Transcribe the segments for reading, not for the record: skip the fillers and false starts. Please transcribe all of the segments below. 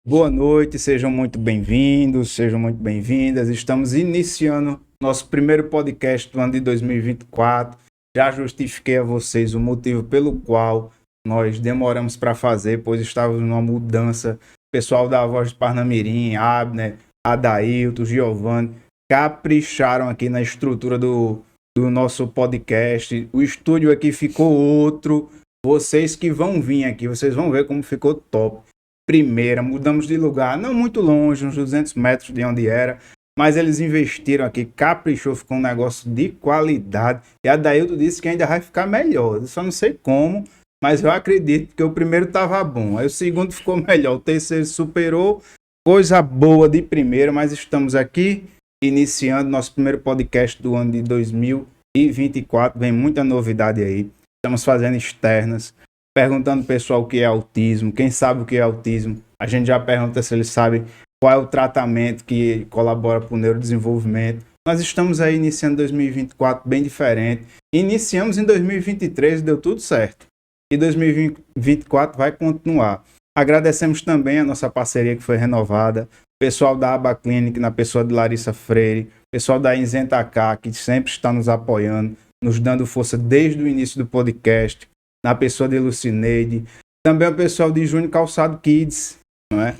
Boa noite, sejam muito bem-vindos, sejam muito bem-vindas. Estamos iniciando nosso primeiro podcast do ano de 2024. Já justifiquei a vocês o motivo pelo qual nós demoramos para fazer, pois estávamos numa mudança. O pessoal da Voz de Parnamirim, Abner, Adailto, Giovanni, capricharam aqui na estrutura do nosso podcast. O estúdio aqui ficou outro. Vocês que vão vir aqui, vocês vão ver como ficou top. Primeira, mudamos de lugar, não muito longe, uns 200 metros de onde era, mas eles investiram aqui, caprichou, ficou um negócio de qualidade. E a Daildo disse que ainda vai ficar melhor. Eu só não sei como, mas eu acredito que o primeiro estava bom, aí o segundo ficou melhor, o terceiro superou, coisa boa de primeira, mas estamos aqui iniciando nosso primeiro podcast do ano de 2024. Vem muita novidade aí. Estamos fazendo externas, perguntando ao pessoal o que é autismo, quem sabe o que é autismo. A gente já pergunta se eles sabem qual é o tratamento que colabora para o neurodesenvolvimento. Nós estamos aí iniciando 2024 bem diferente. Iniciamos em 2023 e deu tudo certo. E 2024 vai continuar. Agradecemos também a nossa parceria que foi renovada. Pessoal da Aba Clinic, na pessoa de Larissa Freire. Pessoal da Inzentacá, que sempre está nos apoiando, nos dando força desde o início do podcast. Na pessoa de Lucineide, também o pessoal de Júnior Calçado Kids, não é?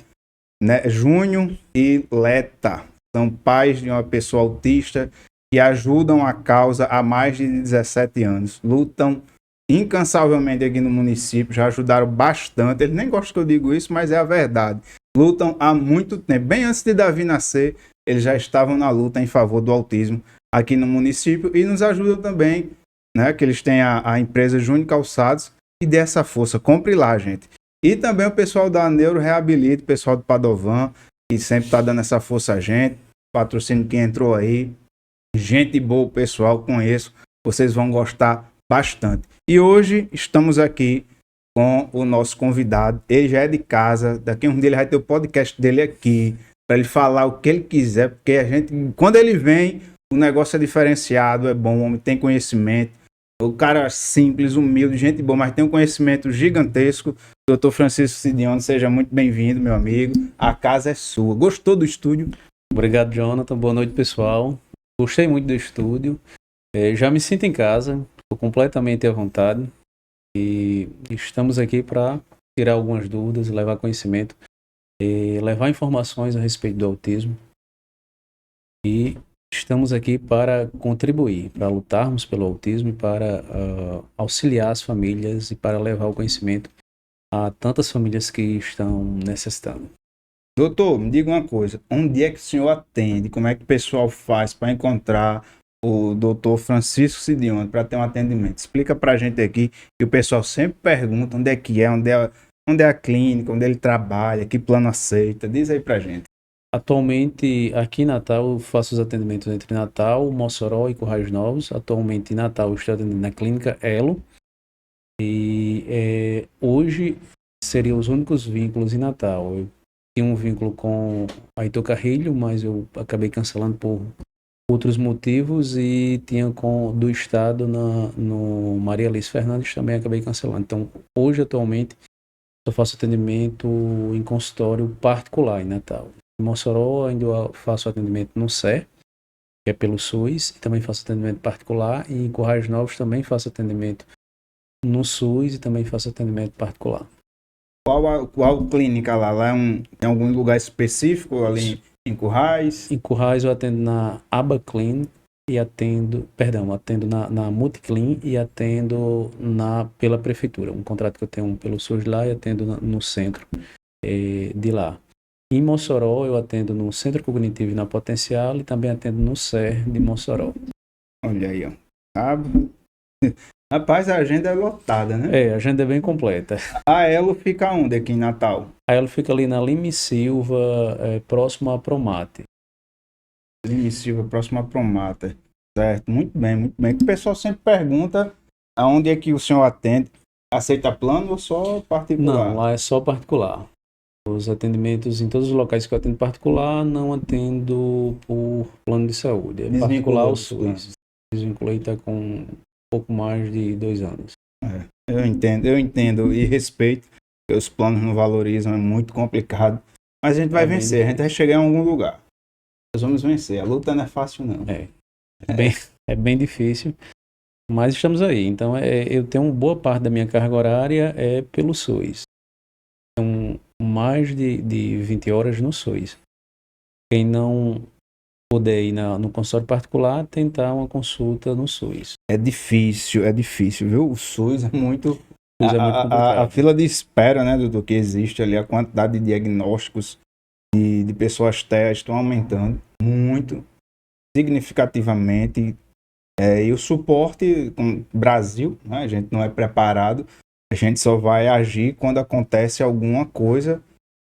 Júnior e Leta são pais de uma pessoa autista que ajudam a causa há mais de 17 anos, lutam incansavelmente aqui no município, já ajudaram bastante, eles nem gostam que eu digo isso, mas é a verdade, lutam há muito tempo, bem antes de Davi nascer, eles já estavam na luta em favor do autismo aqui no município e nos ajudam também, né, que eles têm a empresa Júnior Calçados, e dê essa força, compre lá, gente. E também o pessoal da Neuro Reabilita, o pessoal do Padovan, que sempre está dando essa força a gente, patrocínio que entrou aí, gente boa, pessoal, conheço, vocês vão gostar bastante. E hoje estamos aqui com o nosso convidado, ele já é de casa, daqui a um dia ele vai ter o podcast dele aqui, para ele falar o que ele quiser, porque a gente, quando ele vem, o negócio é diferenciado, é bom, o homem tem conhecimento. O cara simples, humilde, gente boa, mas tem um conhecimento gigantesco. Dr. Francisco Sidione, seja muito bem-vindo, meu amigo. A casa é sua. Gostou do estúdio? Obrigado, Jonathan. Boa noite, pessoal. Gostei muito do estúdio. Já me sinto em casa, estou completamente à vontade. E estamos aqui para tirar algumas dúvidas, levar conhecimento, levar informações a respeito do autismo. E estamos aqui para contribuir, para lutarmos pelo autismo e para auxiliar as famílias e para levar o conhecimento a tantas famílias que estão necessitando. Doutor, me diga uma coisa, onde é que o senhor atende? Como é que o pessoal faz para encontrar o doutor Francisco Sidione para ter um atendimento? Explica para a gente aqui, que o pessoal sempre pergunta onde é que é, onde é a clínica, onde ele trabalha, que plano aceita. Diz aí para a gente. Atualmente, aqui em Natal, eu faço os atendimentos entre Natal, Mossoró e Currais Novos. Atualmente, em Natal, eu estou atendendo na clínica Elo. E hoje seriam os únicos vínculos em Natal. Eu tinha um vínculo com a Heitor Carrilho, mas eu acabei cancelando por outros motivos, e tinha com do estado no Maria Alice Fernandes, também acabei cancelando. Então, hoje, atualmente, eu faço atendimento em consultório particular em Natal. Em Mossoró, ainda faço atendimento no SE, que é pelo SUS, e também faço atendimento particular, e em Currais Novos também faço atendimento no SUS e também faço atendimento particular. Qual clínica lá? Lá tem algum lugar específico ali em Currais? Em Currais eu atendo na Aba Clean e atendo na Multiclean e atendo pela prefeitura. Um contrato que eu tenho pelo SUS lá e atendo no centro de lá. Em Mossoró eu atendo no Centro Cognitivo e na Potencial e também atendo no SER de Mossoró. Olha aí, ó. Rapaz, a agenda é lotada, né? A agenda é bem completa. A Elo fica onde aqui em Natal? A Elo fica ali na Lime Silva, próximo à Promate. Lime Silva, próximo à Promata. Certo, muito bem, muito bem. O pessoal sempre pergunta aonde é que o senhor atende. Aceita plano ou só particular? Não, lá é só particular. Os atendimentos em todos os locais que eu atendo particular, não atendo por plano de saúde. É particular ao SUS. Desvinculei, está com um pouco mais de 2 anos. Eu entendo e respeito. Os planos não valorizam, é muito complicado. Mas a gente vai É bem vencer, a gente vai chegar em algum lugar. Nós vamos vencer. A luta não é fácil, não. É bem difícil, mas estamos aí. Então, eu tenho uma boa parte da minha carga horária pelo SUS. Então, mais de 20 horas no SUS. Quem não puder ir no consultório particular, tentar uma consulta no SUS. É difícil, viu? O SUS é muito. O SUS é muito A complicado. fila de espera, né, do que existe ali, a quantidade de diagnósticos de pessoas TEA estão aumentando muito, significativamente. E o suporte com o Brasil, né, a gente não é preparado, a gente só vai agir quando acontece alguma coisa,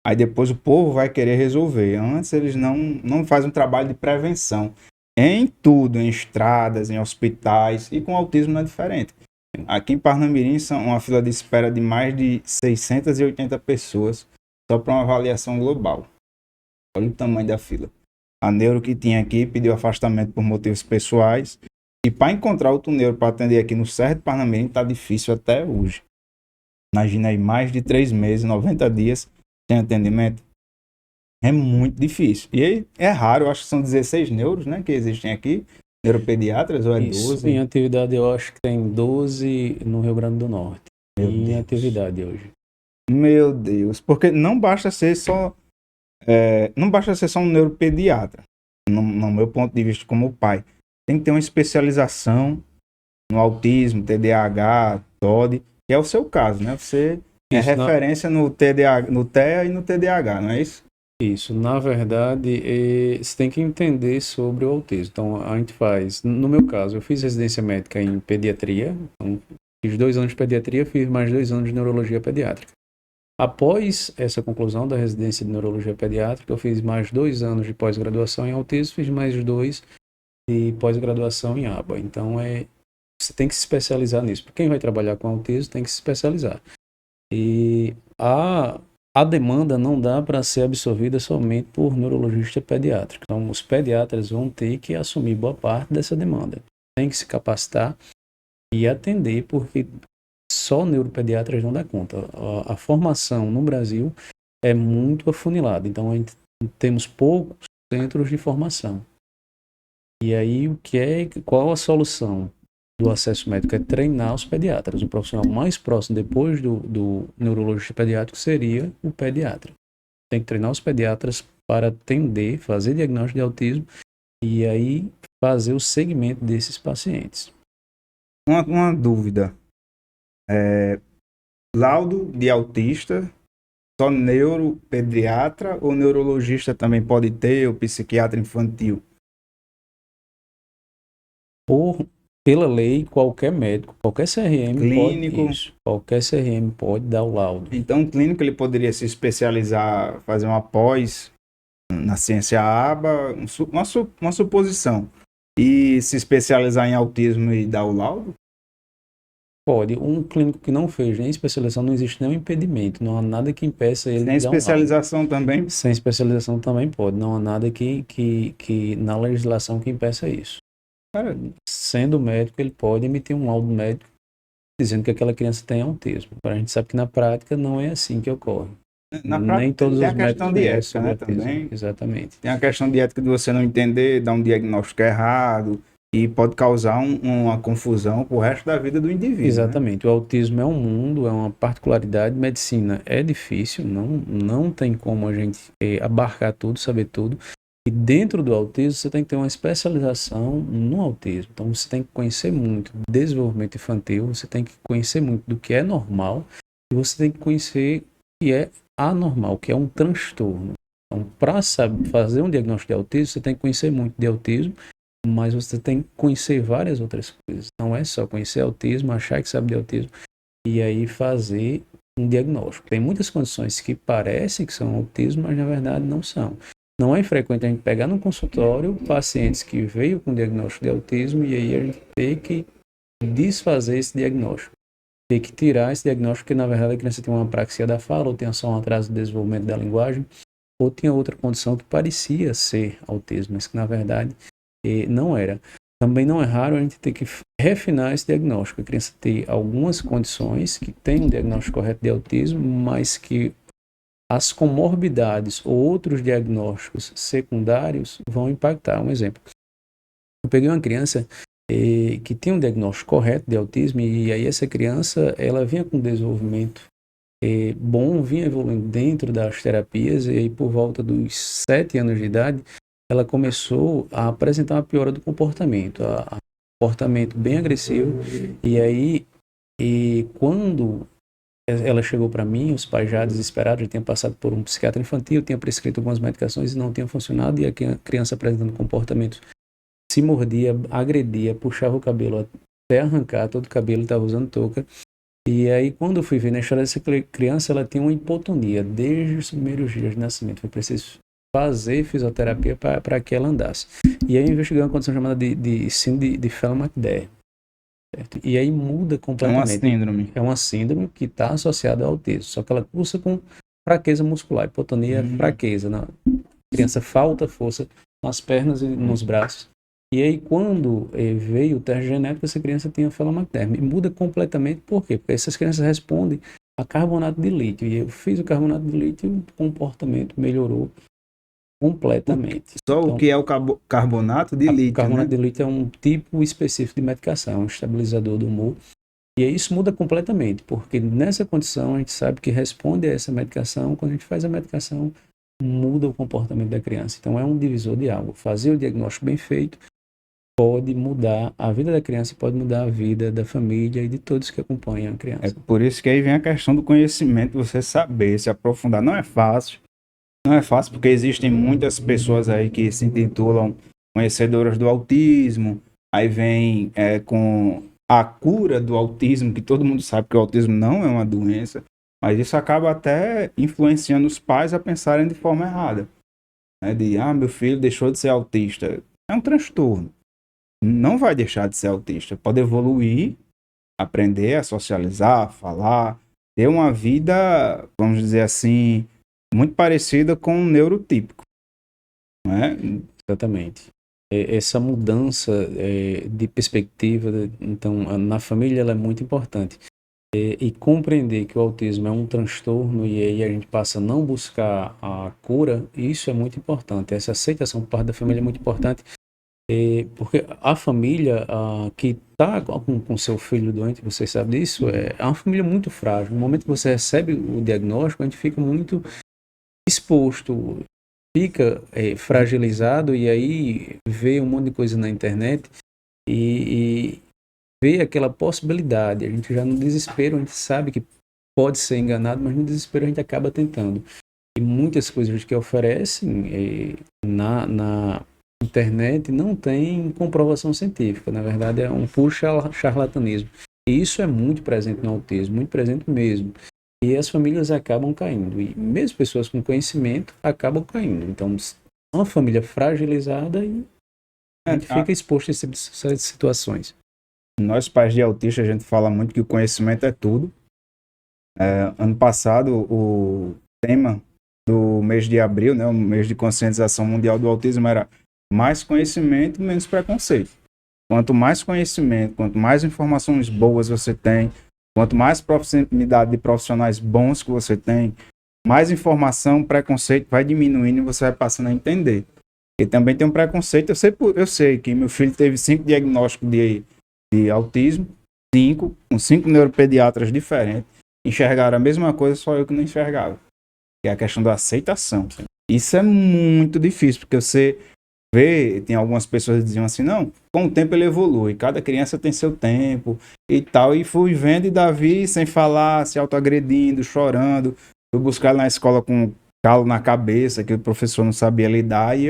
aí depois o povo vai querer resolver. Antes eles não fazem um trabalho de prevenção. Em tudo, em estradas, em hospitais, e com autismo não é diferente. Aqui em Parnamirim são uma fila de espera de mais de 680 pessoas só para uma avaliação global. Olha o tamanho da fila. A neuro que tinha aqui pediu afastamento por motivos pessoais. E para encontrar outro neuro para atender aqui no Serra de Parnamirim está difícil até hoje. Imagina aí, mais de 3 meses, 90 dias sem atendimento. É muito difícil. E aí é raro, eu acho que são 16 neuros, né, que existem aqui. Neuropediatras ou é Isso, 12? em atividade eu acho que tem 12 no Rio Grande do Norte. Meu Em Deus. atividade hoje. Meu Deus. Porque não basta ser só um neuropediatra, no meu ponto de vista como pai. Tem que ter uma especialização no autismo, TDAH, TOD, que é o seu caso, né? Você é Isso, referência no TDAH, no TEA e no TDAH, não é isso? Isso, na verdade, você tem que entender sobre o autismo. Então, a gente faz, no meu caso, eu fiz residência médica em pediatria, então, fiz 2 anos de pediatria, fiz mais 2 anos de neurologia pediátrica. Após essa conclusão da residência de neurologia pediátrica, eu fiz mais 2 anos de pós-graduação em autismo, fiz mais 2 de pós-graduação em ABA. Então, você tem que se especializar nisso. Porque quem vai trabalhar com autismo tem que se especializar. E a demanda não dá para ser absorvida somente por neurologista pediátrico. Então, os pediatras vão ter que assumir boa parte dessa demanda. Tem que se capacitar e atender, porque só neuropediatras não dá conta. A formação no Brasil é muito afunilada. Então, temos poucos centros de formação. E aí, qual a solução do acesso médico? É treinar os pediatras. O profissional mais próximo depois do neurologista pediátrico seria o pediatra. Tem que treinar os pediatras para atender, fazer diagnóstico de autismo e aí fazer o segmento desses pacientes. Uma dúvida. Laudo de autista, só neuropediatra ou neurologista também pode ter, ou psiquiatra infantil? Pela lei, qualquer médico, qualquer CRM Clínico. pode isso. Qualquer CRM pode dar o laudo. Então, o clínico ele poderia se especializar, fazer uma pós na ciência ABA, uma suposição, e se especializar em autismo e dar o laudo? Pode. Um clínico que não fez nem especialização, não existe nenhum impedimento. Não há nada que impeça ele Sem de dar um laudo. especialização também? Sem especialização também pode. Não há nada que na legislação que impeça isso. Cara, Sendo médico, ele pode emitir um laudo médico dizendo que aquela criança tem autismo. A gente sabe que na prática não é assim que ocorre. na prática Nem todos tem os a médicos questão de conhecem ética, sobre né, autismo. também. Exatamente. Tem a questão de ética de você não entender, dar um diagnóstico errado, e pode causar uma confusão pro resto da vida do indivíduo. Exatamente. Né? O autismo é um mundo, é uma particularidade. Medicina é difícil, não tem como a gente abarcar tudo, saber tudo. E dentro do autismo, você tem que ter uma especialização no autismo. Então, você tem que conhecer muito do desenvolvimento infantil, você tem que conhecer muito do que é normal, e você tem que conhecer o que é anormal, que é um transtorno. Então, para fazer um diagnóstico de autismo, você tem que conhecer muito de autismo, mas você tem que conhecer várias outras coisas. Não é só conhecer autismo, achar que sabe de autismo, e aí fazer um diagnóstico. Tem muitas condições que parecem que são autismo, mas na verdade não são. Não é infrequente a gente pegar no consultório pacientes que veio com diagnóstico de autismo e aí a gente tem que desfazer esse diagnóstico. Tem que tirar esse diagnóstico porque, na verdade, a criança tem uma apraxia da fala, ou tinha só um atraso de desenvolvimento da linguagem, ou tinha outra condição que parecia ser autismo, mas que, na verdade, não era. Também não é raro a gente ter que refinar esse diagnóstico. A criança tem algumas condições que tem um diagnóstico correto de autismo, mas que as comorbidades ou outros diagnósticos secundários vão impactar. Um exemplo, eu peguei uma criança que tinha um diagnóstico correto de autismo, e aí essa criança, ela vinha com desenvolvimento bom, vinha evoluindo dentro das terapias, e aí por volta dos 7 anos de idade, ela começou a apresentar uma piora do comportamento, a comportamento bem agressivo, e aí, quando ela chegou para mim, os pais já desesperados, já tinham passado por um psiquiatra infantil, tinha prescrito algumas medicações e não tinham funcionado, e a criança apresentando comportamento, se mordia, agredia, puxava o cabelo até arrancar todo o cabelo, estava usando touca. E aí, quando eu fui ver na história dessa criança, ela tinha uma hipotonia desde os primeiros dias de nascimento. Foi preciso fazer fisioterapia para que ela andasse. E aí eu investiguei uma condição chamada de síndrome de Phelan-McDermid. Certo? E aí muda completamente. É uma síndrome que está associada ao autismo, só que ela cursa com fraqueza muscular. Hipotonia é fraqueza. A criança falta força nas pernas e nos braços. E aí, quando veio o teste genético, essa criança tinha Phelan-McDermid. E muda completamente, por quê? Porque essas crianças respondem a carbonato de lítio. E eu fiz o carbonato de lítio e o comportamento melhorou completamente. Só então, o que é o carbonato de lítio, o carbonato né? de lítio é um tipo específico de medicação, um estabilizador do humor. E aí isso muda completamente, porque nessa condição a gente sabe que responde a essa medicação, quando a gente faz a medicação, muda o comportamento da criança. Então é um divisor de água. Fazer o diagnóstico bem feito pode mudar a vida da criança, pode mudar a vida da família e de todos que acompanham a criança. É por isso que aí vem a questão do conhecimento, você saber, se aprofundar. Não é fácil. Não é fácil porque existem muitas pessoas aí que se intitulam conhecedoras do autismo, aí vem com a cura do autismo, que todo mundo sabe que o autismo não é uma doença, mas isso acaba até influenciando os pais a pensarem de forma errada. Né? Meu filho deixou de ser autista. É um transtorno. Não vai deixar de ser autista. Pode evoluir, aprender a socializar, a falar, ter uma vida, vamos dizer assim, muito parecida com um neurotípico. Não é? Exatamente. Essa mudança de perspectiva, então, na família ela é muito importante. E compreender que o autismo é um transtorno e aí a gente passa a não buscar a cura, isso é muito importante. Essa aceitação por parte da família é muito importante, porque a família que está com seu filho doente, você sabe disso, é uma família muito frágil. No momento que você recebe o diagnóstico, a gente fica muito exposto, fica fragilizado, e aí vê um monte de coisa na internet e vê aquela possibilidade. A gente já no desespero, a gente sabe que pode ser enganado, mas no desespero a gente acaba tentando. E muitas coisas que oferecem na internet não tem comprovação científica. Na verdade, é um puro charlatanismo. E isso é muito presente no autismo, muito presente mesmo. E as famílias acabam caindo. E mesmo pessoas com conhecimento acabam caindo. Então, uma família fragilizada e a gente fica exposto a essas situações. Nós, pais de autistas, a gente fala muito que o conhecimento é tudo. Ano passado, o tema do mês de abril, né, o mês de conscientização mundial do autismo, era mais conhecimento, menos preconceito. Quanto mais conhecimento, quanto mais informações boas você tem, quanto mais proximidade de profissionais bons que você tem, mais informação, preconceito vai diminuindo e você vai passando a entender. E também tem um preconceito, eu sei que meu filho teve 5 diagnósticos de autismo, com 5 neuropediatras diferentes, enxergaram a mesma coisa, só eu que não enxergava. Que é a questão da aceitação. Isso é muito difícil, porque você vê, tem algumas pessoas que diziam assim, não, com o tempo ele evolui, cada criança tem seu tempo e tal, e fui vendo e Davi, sem falar, se autoagredindo, chorando, fui buscar na escola com calo na cabeça, que o professor não sabia lidar, e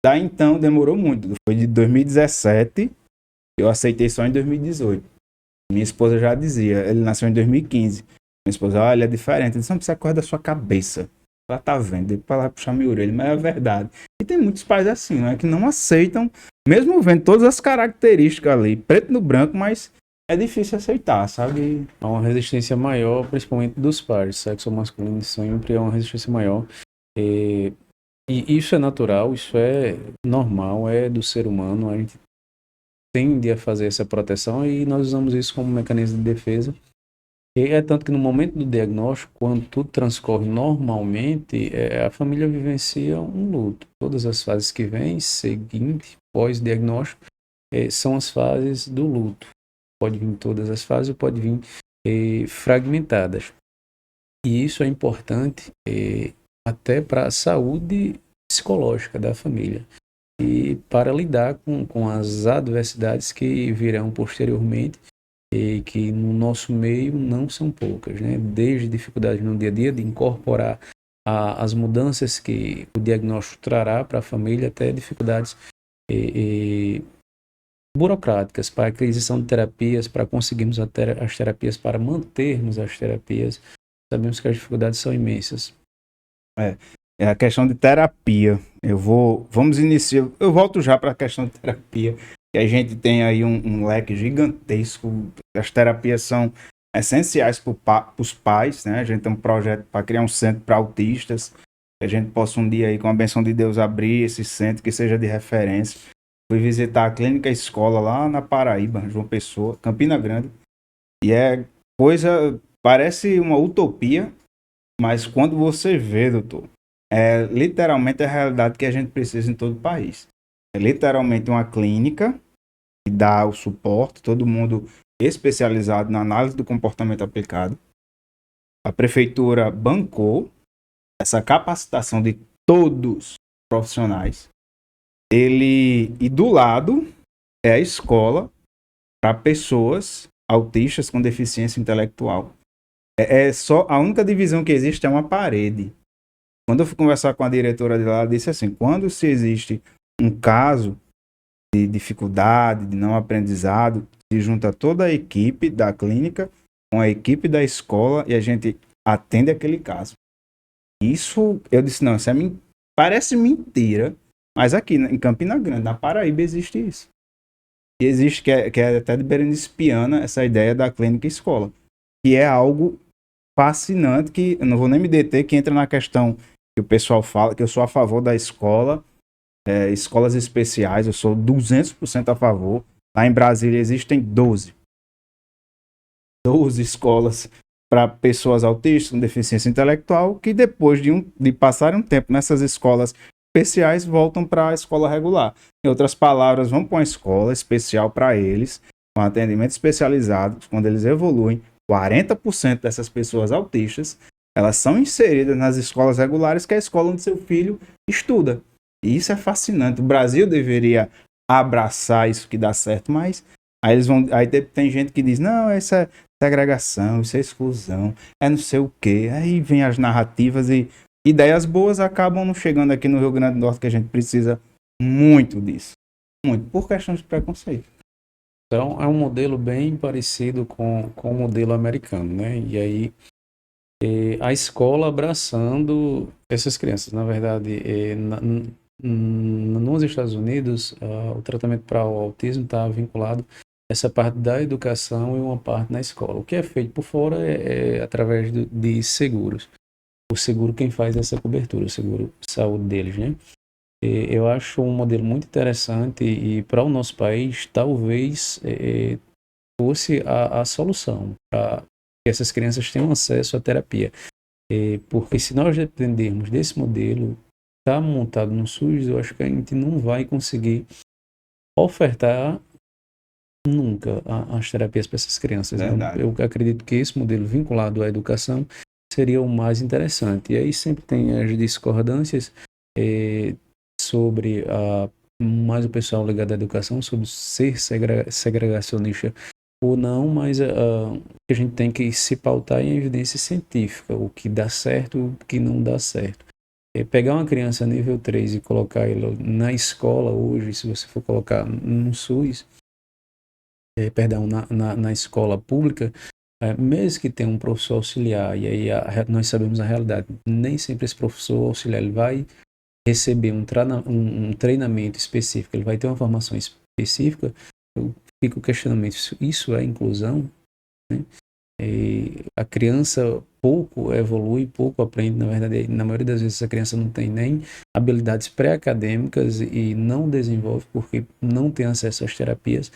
daí então, demorou muito, foi de 2017, eu aceitei só em 2018. Minha esposa já dizia, ele nasceu em 2015, minha esposa, ele é diferente, ele não precisa correr da sua cabeça. Ela tá vendo, ele vai puxar minha orelha, mas é verdade. E tem muitos pais assim, né, que não aceitam, mesmo vendo todas as características ali, preto no branco, mas é difícil aceitar, sabe? Há uma resistência maior, principalmente dos pais, sexo masculino sempre é uma resistência maior. E isso é natural, isso é normal, é do ser humano, a gente tende a fazer essa proteção e nós usamos isso como mecanismo de defesa. E é tanto que no momento do diagnóstico, quando tudo transcorre normalmente, a família vivencia um luto. Todas as fases que vêm, seguinte, pós-diagnóstico, são as fases do luto. Pode vir todas as fases ou pode vir fragmentadas. E isso é importante até para a saúde psicológica da família e para lidar com as adversidades que virão posteriormente e que no nosso meio não são poucas, né? Desde dificuldades no dia a dia de incorporar as mudanças que o diagnóstico trará para a família até dificuldades burocráticas para a aquisição de terapias, para conseguirmos as terapias, para mantermos as terapias. Sabemos que as dificuldades são imensas. É a questão de terapia. Vamos iniciar. Eu volto já para a questão de terapia, que a gente tem aí um leque gigantesco. As terapias são essenciais para os pais, né? A gente tem um projeto para criar um centro para autistas, que a gente possa um dia aí, com a benção de Deus, abrir esse centro que seja de referência. Fui visitar a clínica escola lá na Paraíba, João Pessoa, Campina Grande, e parece uma utopia, mas quando você vê, doutor, é literalmente a realidade que a gente precisa em todo o país. É literalmente uma clínica que dá o suporte, todo mundo especializado na análise do comportamento aplicado. A prefeitura bancou essa capacitação de todos os profissionais. E do lado é a escola para pessoas autistas com deficiência intelectual. Só a única divisão que existe é uma parede. Quando eu fui conversar com a diretora de lá, ela disse assim: quando se existe um caso de dificuldade, de não aprendizado, se junta toda a equipe da clínica com a equipe da escola e a gente atende aquele caso. Isso, eu disse, não, isso parece mentira, mas aqui em Campina Grande, na Paraíba, existe isso. E existe, que é até de Berenice Piana, essa ideia da clínica escola, que é algo fascinante, que eu não vou nem me deter, que entra na questão que o pessoal fala, que eu sou a favor da escola, escolas especiais, eu sou 200% a favor. Lá em Brasília existem 12 escolas para pessoas autistas com deficiência intelectual, que depois de passarem um tempo nessas escolas especiais, voltam para a escola regular. Em outras palavras, vão para uma escola especial para eles, com atendimento especializado. Quando eles evoluem, 40% dessas pessoas autistas, elas são inseridas nas escolas regulares, que é a escola onde seu filho estuda. E isso é fascinante. O Brasil deveria abraçar isso que dá certo, mas aí tem gente que diz, não, isso é segregação, isso é exclusão, é não sei o quê. Aí vem as narrativas e ideias boas acabam não chegando aqui no Rio Grande do Norte, que a gente precisa muito disso. Muito, por questão de preconceito. Então, é um modelo bem parecido com o modelo americano, né? E aí, a escola abraçando essas crianças. Na verdade, nos Estados Unidos, o tratamento para o autismo está vinculado a essa parte da educação e uma parte na escola. O que é feito por fora é através de seguros. O seguro quem faz essa cobertura, o seguro saúde deles, né? Eu acho um modelo muito interessante e para o nosso país talvez fosse a solução para que essas crianças tenham acesso à terapia. Porque se nós dependermos desse modelo, está montado no SUS, eu acho que a gente não vai conseguir ofertar nunca as terapias para essas crianças. Né? Eu acredito que esse modelo vinculado à educação seria o mais interessante. E aí sempre tem as discordâncias sobre mais o pessoal ligado à educação, sobre ser segregacionista ou não, mas a gente tem que se pautar em evidência científica, o que dá certo e o que não dá certo. Pegar uma criança nível 3 e colocar ela na escola hoje, se você for colocar no SUS, na escola pública, mesmo que tenha um professor auxiliar, e aí nós sabemos a realidade, nem sempre esse professor auxiliar ele vai receber um treinamento específico, ele vai ter uma formação específica. Eu fico questionamento, isso é inclusão? Né? A criança pouco evolui, pouco aprende, na verdade, na maioria das vezes a criança não tem nem habilidades pré-acadêmicas e não desenvolve porque não tem acesso às terapias.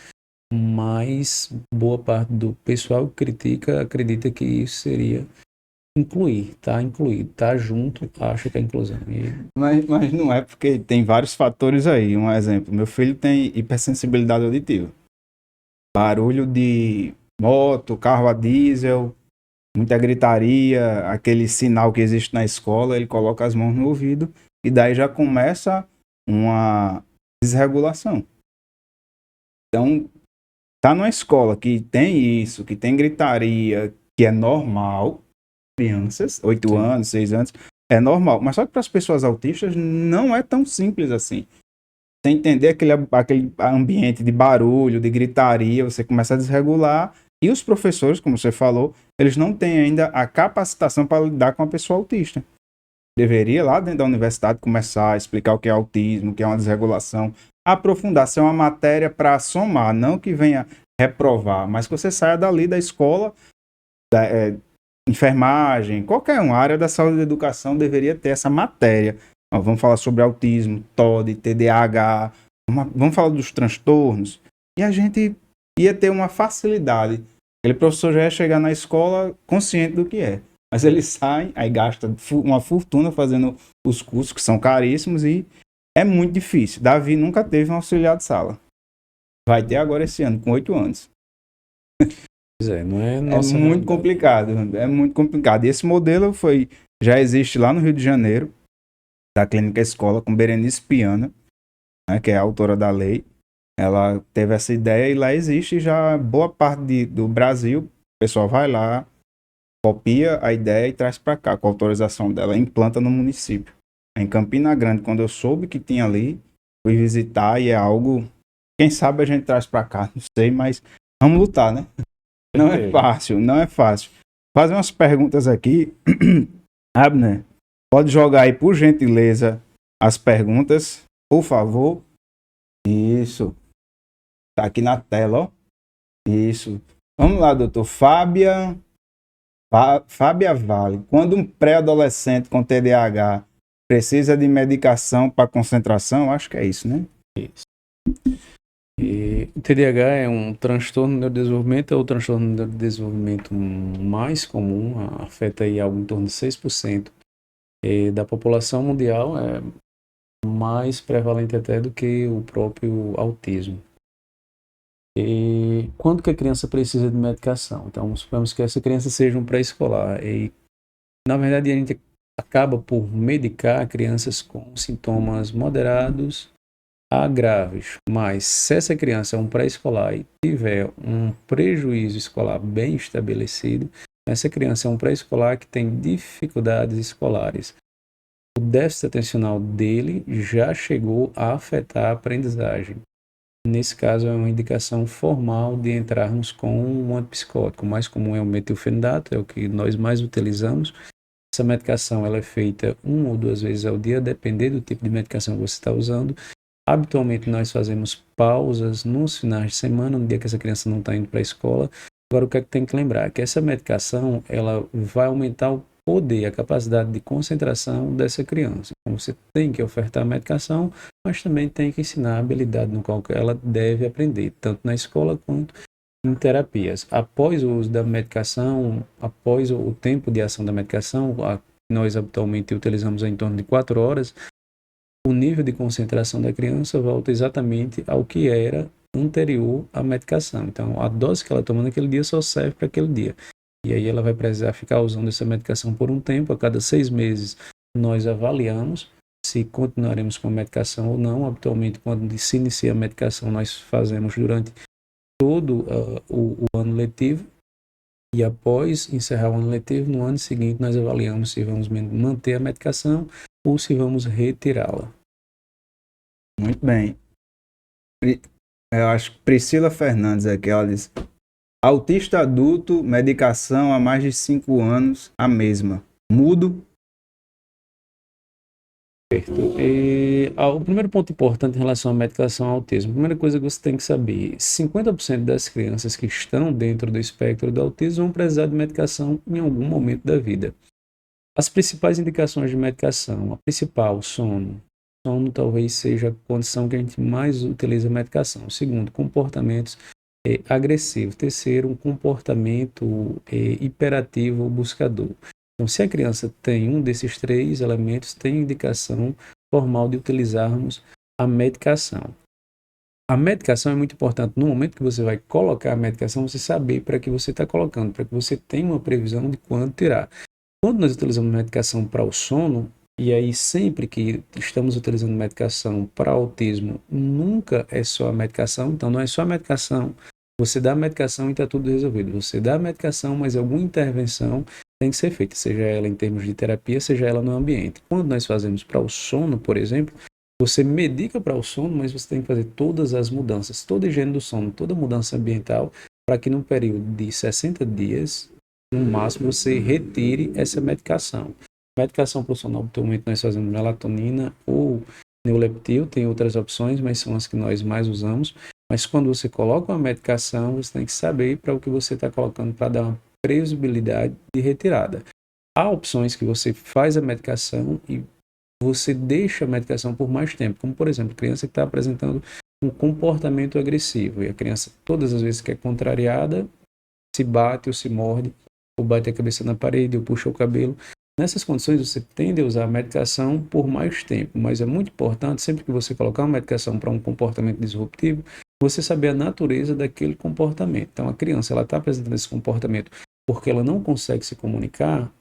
mas boa parte do pessoal que critica acredita que isso seria incluir, tá junto, acha que é inclusão. Mas não é, porque tem vários fatores aí. Um exemplo, meu filho tem hipersensibilidade auditiva. Barulho de moto, carro a diesel, muita gritaria, aquele sinal que existe na escola, ele coloca as mãos no ouvido e daí já começa uma desregulação. Então, tá numa escola que tem isso, que tem gritaria, que é normal, crianças, 8 Sim. anos, 6 anos, é normal. Mas só que para as pessoas autistas não é tão simples assim. Você entender aquele ambiente de barulho, de gritaria, você começa a desregular. E os professores, como você falou, eles não têm ainda a capacitação para lidar com a pessoa autista. Deveria, lá dentro da universidade, começar a explicar o que é autismo, o que é uma desregulação, aprofundar, ser uma matéria para somar, não que venha reprovar, mas que você saia dali da escola, da, enfermagem, qualquer uma área da saúde e da educação deveria ter essa matéria. Ó, vamos falar sobre autismo, TOD, TDAH, vamos falar dos transtornos. E a gente ia ter uma facilidade. Aquele professor já ia chegar na escola consciente do que é. Mas ele sai, aí gasta uma fortuna fazendo os cursos, que são caríssimos, e é muito difícil. Davi nunca teve um auxiliar de sala. Vai ter agora esse ano, com 8 anos. Pois é, não é É nossa muito realidade. complicado, é muito complicado. E esse modelo já existe lá no Rio de Janeiro, da Clínica Escola, com Berenice Piana, né, que é a autora da lei. Ela teve essa ideia e lá existe já boa parte do Brasil. O pessoal vai lá, copia a ideia e traz para cá, com a autorização dela, implanta no município. Em Campina Grande, quando eu soube que tinha ali, fui visitar e é algo, quem sabe a gente traz para cá, não sei, mas vamos lutar, né? Não é fácil, não é fácil. Fazer umas perguntas aqui. Abner, pode jogar aí, por gentileza, as perguntas, por favor. Isso. Tá aqui na tela, ó. Isso. Vamos lá, doutor. Fábia Vale. Quando um pré-adolescente com TDAH precisa de medicação para concentração, acho que é isso, né? E o TDAH é um transtorno do neurodesenvolvimento, é o transtorno do neurodesenvolvimento mais comum, afeta aí algo em torno de 6% da população mundial, é mais prevalente até do que o próprio autismo. E quando que a criança precisa de medicação? Então, suponhamos que essa criança seja um pré-escolar e, na verdade, a gente acaba por medicar crianças com sintomas moderados a graves, mas se essa criança é um pré-escolar e tiver um prejuízo escolar bem estabelecido, essa criança é um pré-escolar que tem dificuldades escolares. O déficit atencional dele já chegou a afetar a aprendizagem. Nesse caso, é uma indicação formal de entrarmos com um antipsicótico. O mais comum é o metilfenidato, é o que nós mais utilizamos. Essa medicação ela é feita 1 ou 2 vezes ao dia, dependendo do tipo de medicação que você está usando. Habitualmente nós fazemos pausas nos finais de semana, no dia que essa criança não está indo para a escola. Agora o que é que tem que lembrar? Que essa medicação ela vai aumentar o poder, a capacidade de concentração dessa criança. Então você tem que ofertar a medicação, mas também tem que ensinar a habilidade no qual ela deve aprender, tanto na escola quanto em terapias. Após o uso da medicação, após o tempo de ação da medicação, nós habitualmente utilizamos em torno de 4 horas, o nível de concentração da criança volta exatamente ao que era anterior à medicação. Então, a dose que ela toma naquele dia só serve para aquele dia. E aí ela vai precisar ficar usando essa medicação por um tempo. A cada 6 meses, nós avaliamos se continuaremos com a medicação ou não. Habitualmente, quando se inicia a medicação, nós fazemos durante todo o ano letivo. E após encerrar o ano letivo, no ano seguinte, nós avaliamos se vamos manter a medicação ou se vamos retirá-la. Muito bem. Eu acho que Priscila Fernandes aqui, ela diz: autista adulto, medicação há mais de 5 anos, a mesma. Mudo? Certo. O primeiro ponto importante em relação à medicação ao autismo, a primeira coisa que você tem que saber, 50% das crianças que estão dentro do espectro do autismo vão precisar de medicação em algum momento da vida. As principais indicações de medicação, a principal, sono. Sono talvez seja a condição que a gente mais utiliza a medicação. O segundo, comportamentos agressivo. Terceiro, um comportamento hiperativo ou buscador. Então, se a criança tem um desses três elementos, tem indicação formal de utilizarmos a medicação. A medicação é muito importante. No momento que você vai colocar a medicação, você saber para que você está colocando, para que você tenha uma previsão de quando tirar. Quando nós utilizamos medicação para o sono, e aí sempre que estamos utilizando medicação para autismo, nunca é só a medicação. Então, não é só a medicação. Você dá a medicação e está tudo resolvido. Você dá a medicação, mas alguma intervenção tem que ser feita, seja ela em termos de terapia, seja ela no ambiente. Quando nós fazemos para o sono, por exemplo, você medica para o sono, mas você tem que fazer todas as mudanças, toda a higiene do sono, toda mudança ambiental, para que num período de 60 dias, no máximo, você retire essa medicação. Medicação para o sono, atualmente nós fazemos melatonina ou neuleptil, tem outras opções, mas são as que nós mais usamos. Mas quando você coloca uma medicação, você tem que saber para o que você está colocando para dar uma previsibilidade de retirada. Há opções que você faz a medicação e você deixa a medicação por mais tempo, como por exemplo, criança que está apresentando um comportamento agressivo e a criança todas as vezes que é contrariada se bate ou se morde, ou bate a cabeça na parede ou puxa o cabelo. Nessas condições você tende a usar a medicação por mais tempo, mas é muito importante sempre que você colocar uma medicação para um comportamento disruptivo, você saber a natureza daquele comportamento. Então a criança ela está apresentando esse comportamento porque ela não consegue se comunicar,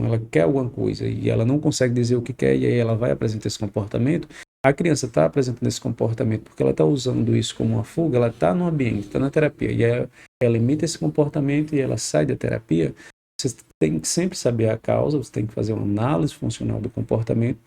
ela quer alguma coisa e ela não consegue dizer o que quer e aí ela vai apresentar esse comportamento. A criança está apresentando esse comportamento porque ela está usando isso como uma fuga, ela está no ambiente, está na terapia e ela imita esse comportamento e ela sai da terapia. Você tem que sempre saber a causa, você tem que fazer uma análise funcional do comportamento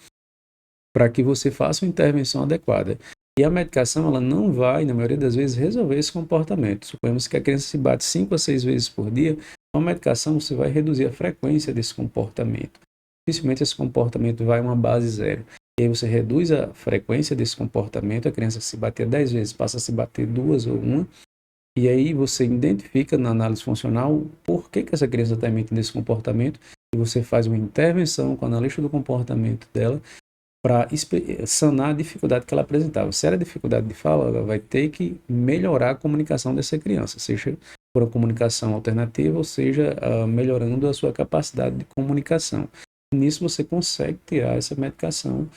para que você faça uma intervenção adequada. E a medicação, ela não vai, na maioria das vezes, resolver esse comportamento. Suponhamos que a criança se bate 5 a 6 vezes por dia, com a medicação você vai reduzir a frequência desse comportamento. Dificilmente esse comportamento vai a uma base zero. E aí você reduz a frequência desse comportamento, a criança que se bater 10 vezes passa a se bater 2 ou 1, e aí você identifica na análise funcional por que essa criança está emitindo esse comportamento, e você faz uma intervenção com o analista do comportamento dela, para sanar a dificuldade que ela apresentava. Se era dificuldade de fala, ela vai ter que melhorar a comunicação dessa criança, seja por uma comunicação alternativa, ou seja, melhorando a sua capacidade de comunicação. Nisso você consegue tirar essa medicação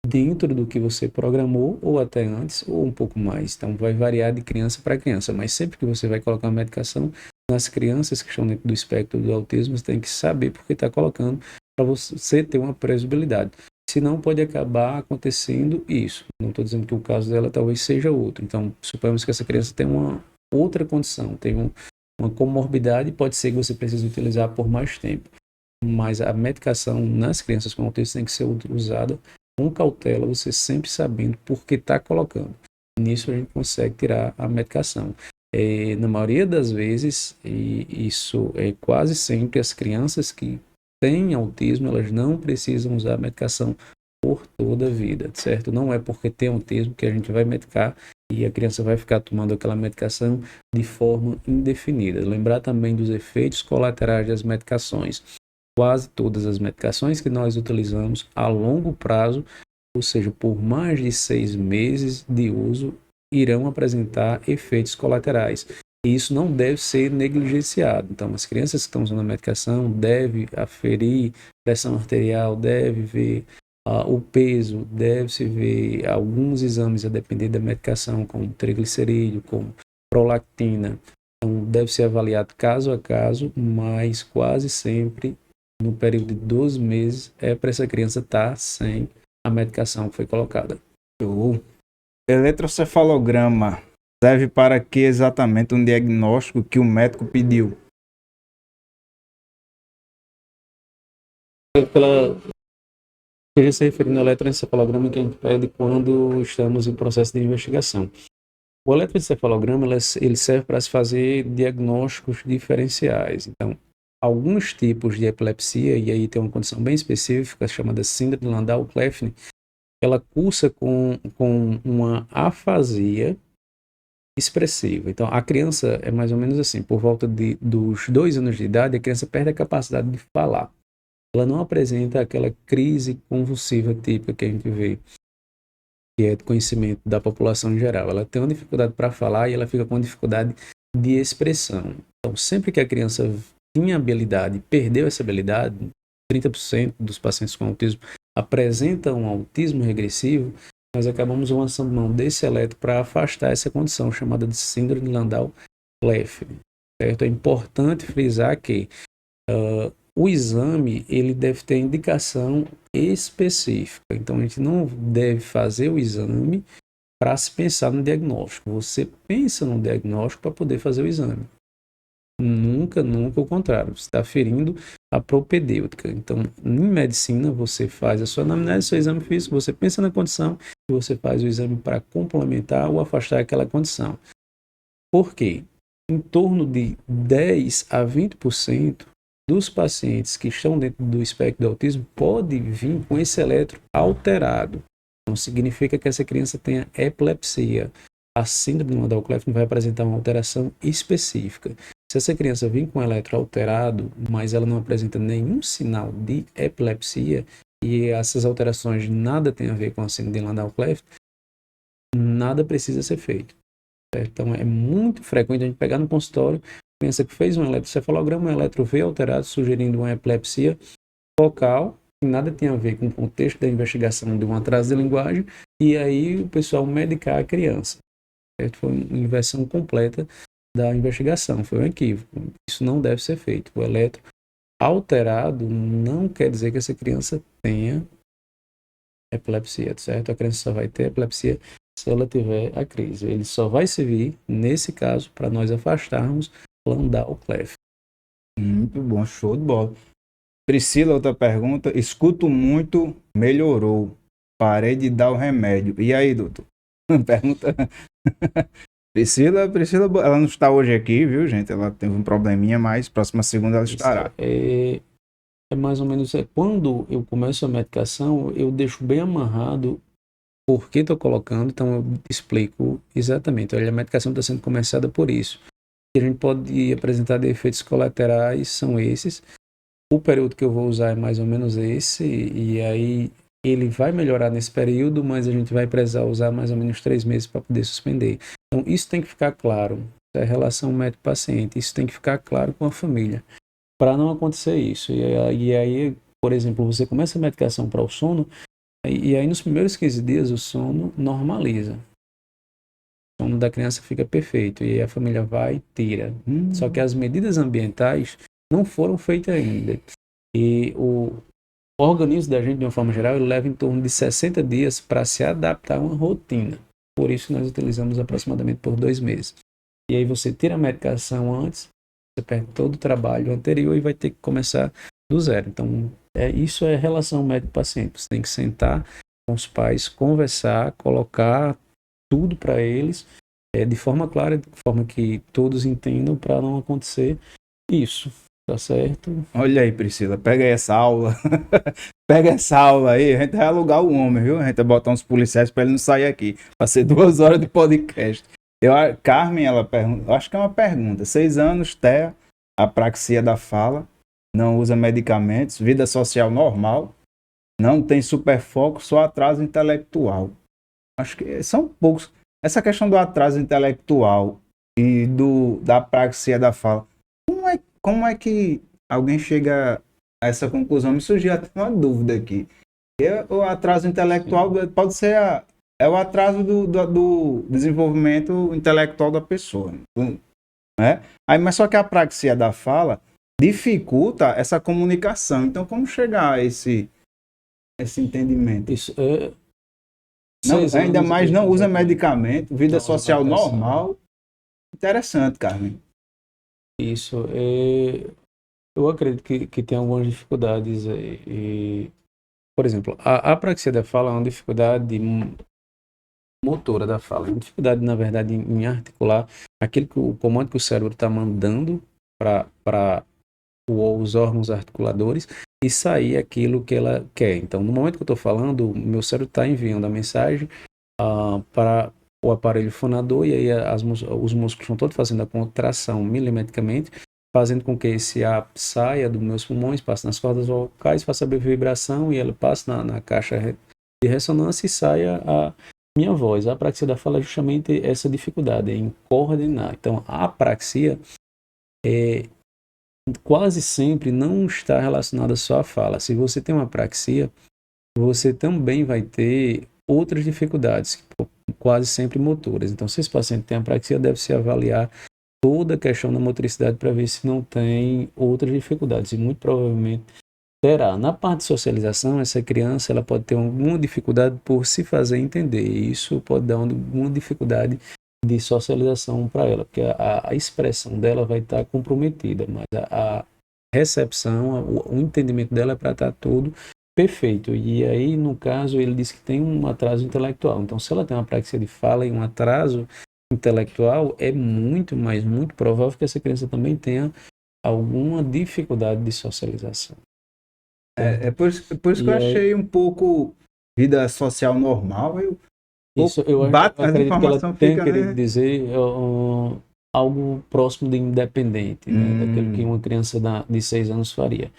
dentro do que você programou, ou até antes, ou um pouco mais. Então vai variar de criança para criança, mas sempre que você vai colocar uma medicação, nas crianças que estão dentro do espectro do autismo, você tem que saber por que está colocando, para você ter uma previsibilidade. Senão pode acabar acontecendo isso. Não estou dizendo que o caso dela talvez seja outro. Então, suponhamos que essa criança tem uma outra condição, tem uma comorbidade, pode ser que você precise utilizar por mais tempo. Mas a medicação nas crianças com autismo tem que ser usada com cautela, você sempre sabendo por que está colocando. Nisso a gente consegue tirar a medicação. Na maioria das vezes, e isso é quase sempre, as crianças que têm autismo, elas não precisam usar a medicação por toda a vida, certo? Não é porque tem autismo que a gente vai medicar e a criança vai ficar tomando aquela medicação de forma indefinida. Lembrar também dos efeitos colaterais das medicações. Quase todas as medicações que nós utilizamos a longo prazo, ou seja, por mais de 6 meses de uso, irão apresentar efeitos colaterais. E isso não deve ser negligenciado. Então, as crianças que estão usando a medicação devem aferir pressão arterial, devem ver o peso, deve-se ver alguns exames a depender da medicação, como triglicerídeo, como prolactina. Então, deve ser avaliado caso a caso, mas quase sempre, no período de 12 meses, é para essa criança estar sem a medicação que foi colocada. O eletrocefalograma serve para que exatamente um diagnóstico que o médico pediu? Esteja se referindo ao eletroencefalograma que a gente pede quando estamos em processo de investigação. O eletroencefalograma ele serve para se fazer diagnósticos diferenciais. Então, alguns tipos de epilepsia, e aí tem uma condição bem específica chamada síndrome de Landau-Kleffner, ela cursa com uma afasia expressiva. Então, a criança é mais ou menos assim, por volta dos 2 anos de idade, a criança perde a capacidade de falar. Ela não apresenta aquela crise convulsiva típica que a gente vê. que é de conhecimento da população em geral. Ela tem uma dificuldade para falar e ela fica com dificuldade de expressão. Então, sempre que a criança tinha habilidade, perdeu essa habilidade, 30% dos pacientes com autismo apresentam um autismo regressivo, nós acabamos lançando mão desse eletro para afastar essa condição chamada de síndrome de Landau-Kleffner. Certo? É importante frisar que o exame ele deve ter indicação específica. Então, a gente não deve fazer o exame para se pensar no diagnóstico. Você pensa no diagnóstico para poder fazer o exame. Nunca o contrário. Você está ferindo a propedêutica. Então, em medicina, você faz a sua anamnese, seu exame físico, você pensa na condição e você faz o exame para complementar ou afastar aquela condição. Por quê? Em torno de 10 a 20% dos pacientes que estão dentro do espectro do autismo pode vir com esse eletro alterado. Não significa que essa criança tenha epilepsia. A síndrome de Landau-Kleffner vai apresentar uma alteração específica. Se essa criança vir com eletro alterado, mas ela não apresenta nenhum sinal de epilepsia, e essas alterações nada tem a ver com a síndrome de Landau-Kleffner, nada precisa ser feito. Certo? Então é muito frequente a gente pegar no consultório, criança que fez um eletrocefalograma, um eletro V alterado, sugerindo uma epilepsia focal, que nada tem a ver com o contexto da investigação de um atraso de linguagem, e aí o pessoal medicar a criança. Certo? Foi uma inversão completa da investigação, foi um equívoco. Isso não deve ser feito. O eletro alterado não quer dizer que essa criança tenha epilepsia, certo? A criança só vai ter epilepsia se ela tiver a crise. Ele só vai servir, nesse caso, para nós afastarmos Landau-Kleffner. Muito bom, show de bola. Priscila, outra pergunta. Escuto muito, melhorou. Parei de dar o remédio. E aí, doutor? Pergunta. Priscila, ela não está hoje aqui, viu, gente? Ela teve um probleminha, mas próxima segunda ela estará. É mais ou menos, quando eu começo a medicação, eu deixo bem amarrado por que estou colocando, então eu explico exatamente. Olha, a medicação está sendo começada por isso. A gente pode apresentar de efeitos colaterais, são esses. O período que eu vou usar é mais ou menos esse, e aí ele vai melhorar nesse período, mas a gente vai precisar usar mais ou menos 3 meses para poder suspender. Então, isso tem que ficar claro. É a relação médico-paciente. Isso tem que ficar claro com a família, para não acontecer isso. E aí, por exemplo, você começa a medicação para o sono, e aí nos primeiros 15 dias o sono normaliza. O sono da criança fica perfeito, e aí a família vai e tira. Só que as medidas ambientais não foram feitas ainda. E o organismo da gente, de uma forma geral, ele leva em torno de 60 dias para se adaptar a uma rotina. Por isso nós utilizamos aproximadamente por 2 meses. E aí você tira a medicação antes, você perde todo o trabalho anterior e vai ter que começar do zero. Então, isso é relação médico-paciente. Você tem que sentar com os pais, conversar, colocar tudo para eles de forma clara, de forma que todos entendam, para não acontecer isso. Tá certo? Olha aí, Priscila, pega aí essa aula. Pega essa aula aí, a gente vai alugar o homem, viu? A gente vai botar uns policiais para ele não sair aqui. Vai ser 2 horas de podcast. Carmen, ela pergunta, acho que é uma pergunta. 6 anos, TEA, apraxia da fala, não usa medicamentos, vida social normal, não tem superfoco, só atraso intelectual. Acho que são poucos. Essa questão do atraso intelectual e da apraxia da fala, como é que alguém chega a essa conclusão? Me surgiu até uma dúvida aqui. O atraso intelectual pode ser o atraso do desenvolvimento intelectual da pessoa. Né? Mas só que a apraxia da fala dificulta essa comunicação. Então, como chegar a esse entendimento? Isso ainda mais não usa medicamento, vida social normal. Interessante, Carmen. Isso. Eu acredito que tem algumas dificuldades. Por exemplo, a apraxia da fala é uma dificuldade motora da fala. É uma dificuldade, na verdade, em articular o comando que o cérebro está mandando para os órgãos articuladores e sair aquilo que ela quer. Então, no momento que eu estou falando, o meu cérebro está enviando a mensagem para o aparelho fonador, e aí os músculos estão todos fazendo a contração milimetricamente, fazendo com que esse ar saia dos meus pulmões, passe nas cordas vocais, faça a vibração, e ela passe na caixa de ressonância e saia minha voz. A apraxia da fala é justamente essa dificuldade em coordenar. Então, a apraxia quase sempre não está relacionada só à fala. Se você tem uma apraxia, você também vai ter outras dificuldades, quase sempre motoras. Então, se esse paciente tem apraxia, deve-se avaliar toda a questão da motricidade para ver se não tem outras dificuldades. E muito provavelmente terá. Na parte de socialização, essa criança ela pode ter alguma dificuldade por se fazer entender. E isso pode dar alguma dificuldade de socialização para ela, porque a expressão dela vai estar comprometida, mas a recepção, o entendimento dela é para estar todo perfeito. E aí, no caso, ele diz que tem um atraso intelectual. Então, se ela tem uma apraxia de fala e um atraso intelectual, é muito, mas muito provável que essa criança também tenha alguma dificuldade de socialização. É por isso que eu achei um pouco vida social normal. Isso, eu Bate, as acredito que ela informações tenha ficam, querido né? dizer algo próximo de independente, né? Daquilo que uma criança de 6 anos faria.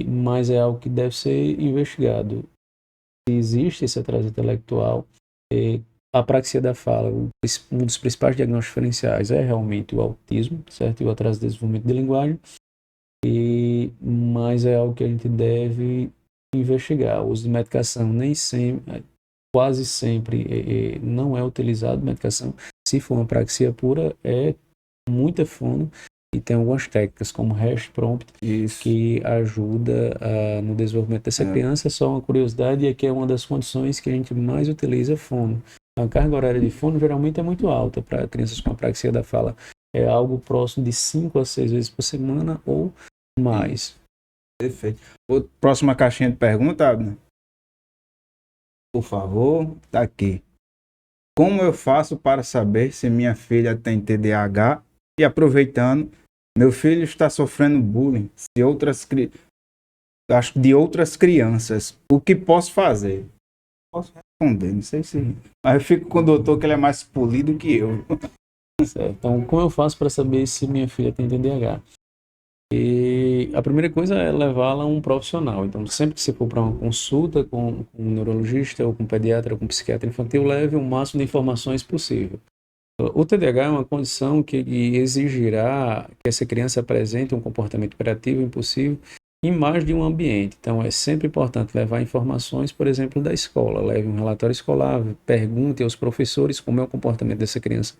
Mas é algo que deve ser investigado. Se existe esse atraso intelectual, a apraxia da fala, um dos principais diagnósticos diferenciais é realmente o autismo, certo? E o atraso de desenvolvimento de linguagem. Mas é algo que a gente deve investigar. O uso de medicação nem sempre, quase sempre não é utilizado medicação. Se for uma apraxia pura, é muita fono e tem algumas técnicas como REST Prompt que ajuda no desenvolvimento dessa criança. Só uma curiosidade é que é uma das condições que a gente mais utiliza fono. A carga horária de fono geralmente é muito alta para crianças com apraxia da fala. É algo próximo de 5 a 6 vezes por semana ou mais. Perfeito. Próxima caixinha de pergunta, Abner. Por favor, tá aqui. Como eu faço para saber se minha filha tem TDAH? E aproveitando, meu filho está sofrendo bullying de outras crianças. O que posso fazer? Posso responder, não sei se... Mas eu fico com o doutor que ele é mais polido que eu. Certo. Então, como eu faço para saber se minha filha tem TDAH? E a primeira coisa é levá-la a um profissional. Então, sempre que você for para uma consulta com um neurologista, ou com um pediatra, ou com um psiquiatra infantil, leve o máximo de informações possível. O TDAH é uma condição que exigirá que essa criança apresente um comportamento hiperativo, impulsivo, em mais de um ambiente. Então, é sempre importante levar informações, por exemplo, da escola. Leve um relatório escolar, pergunte aos professores como é o comportamento dessa criança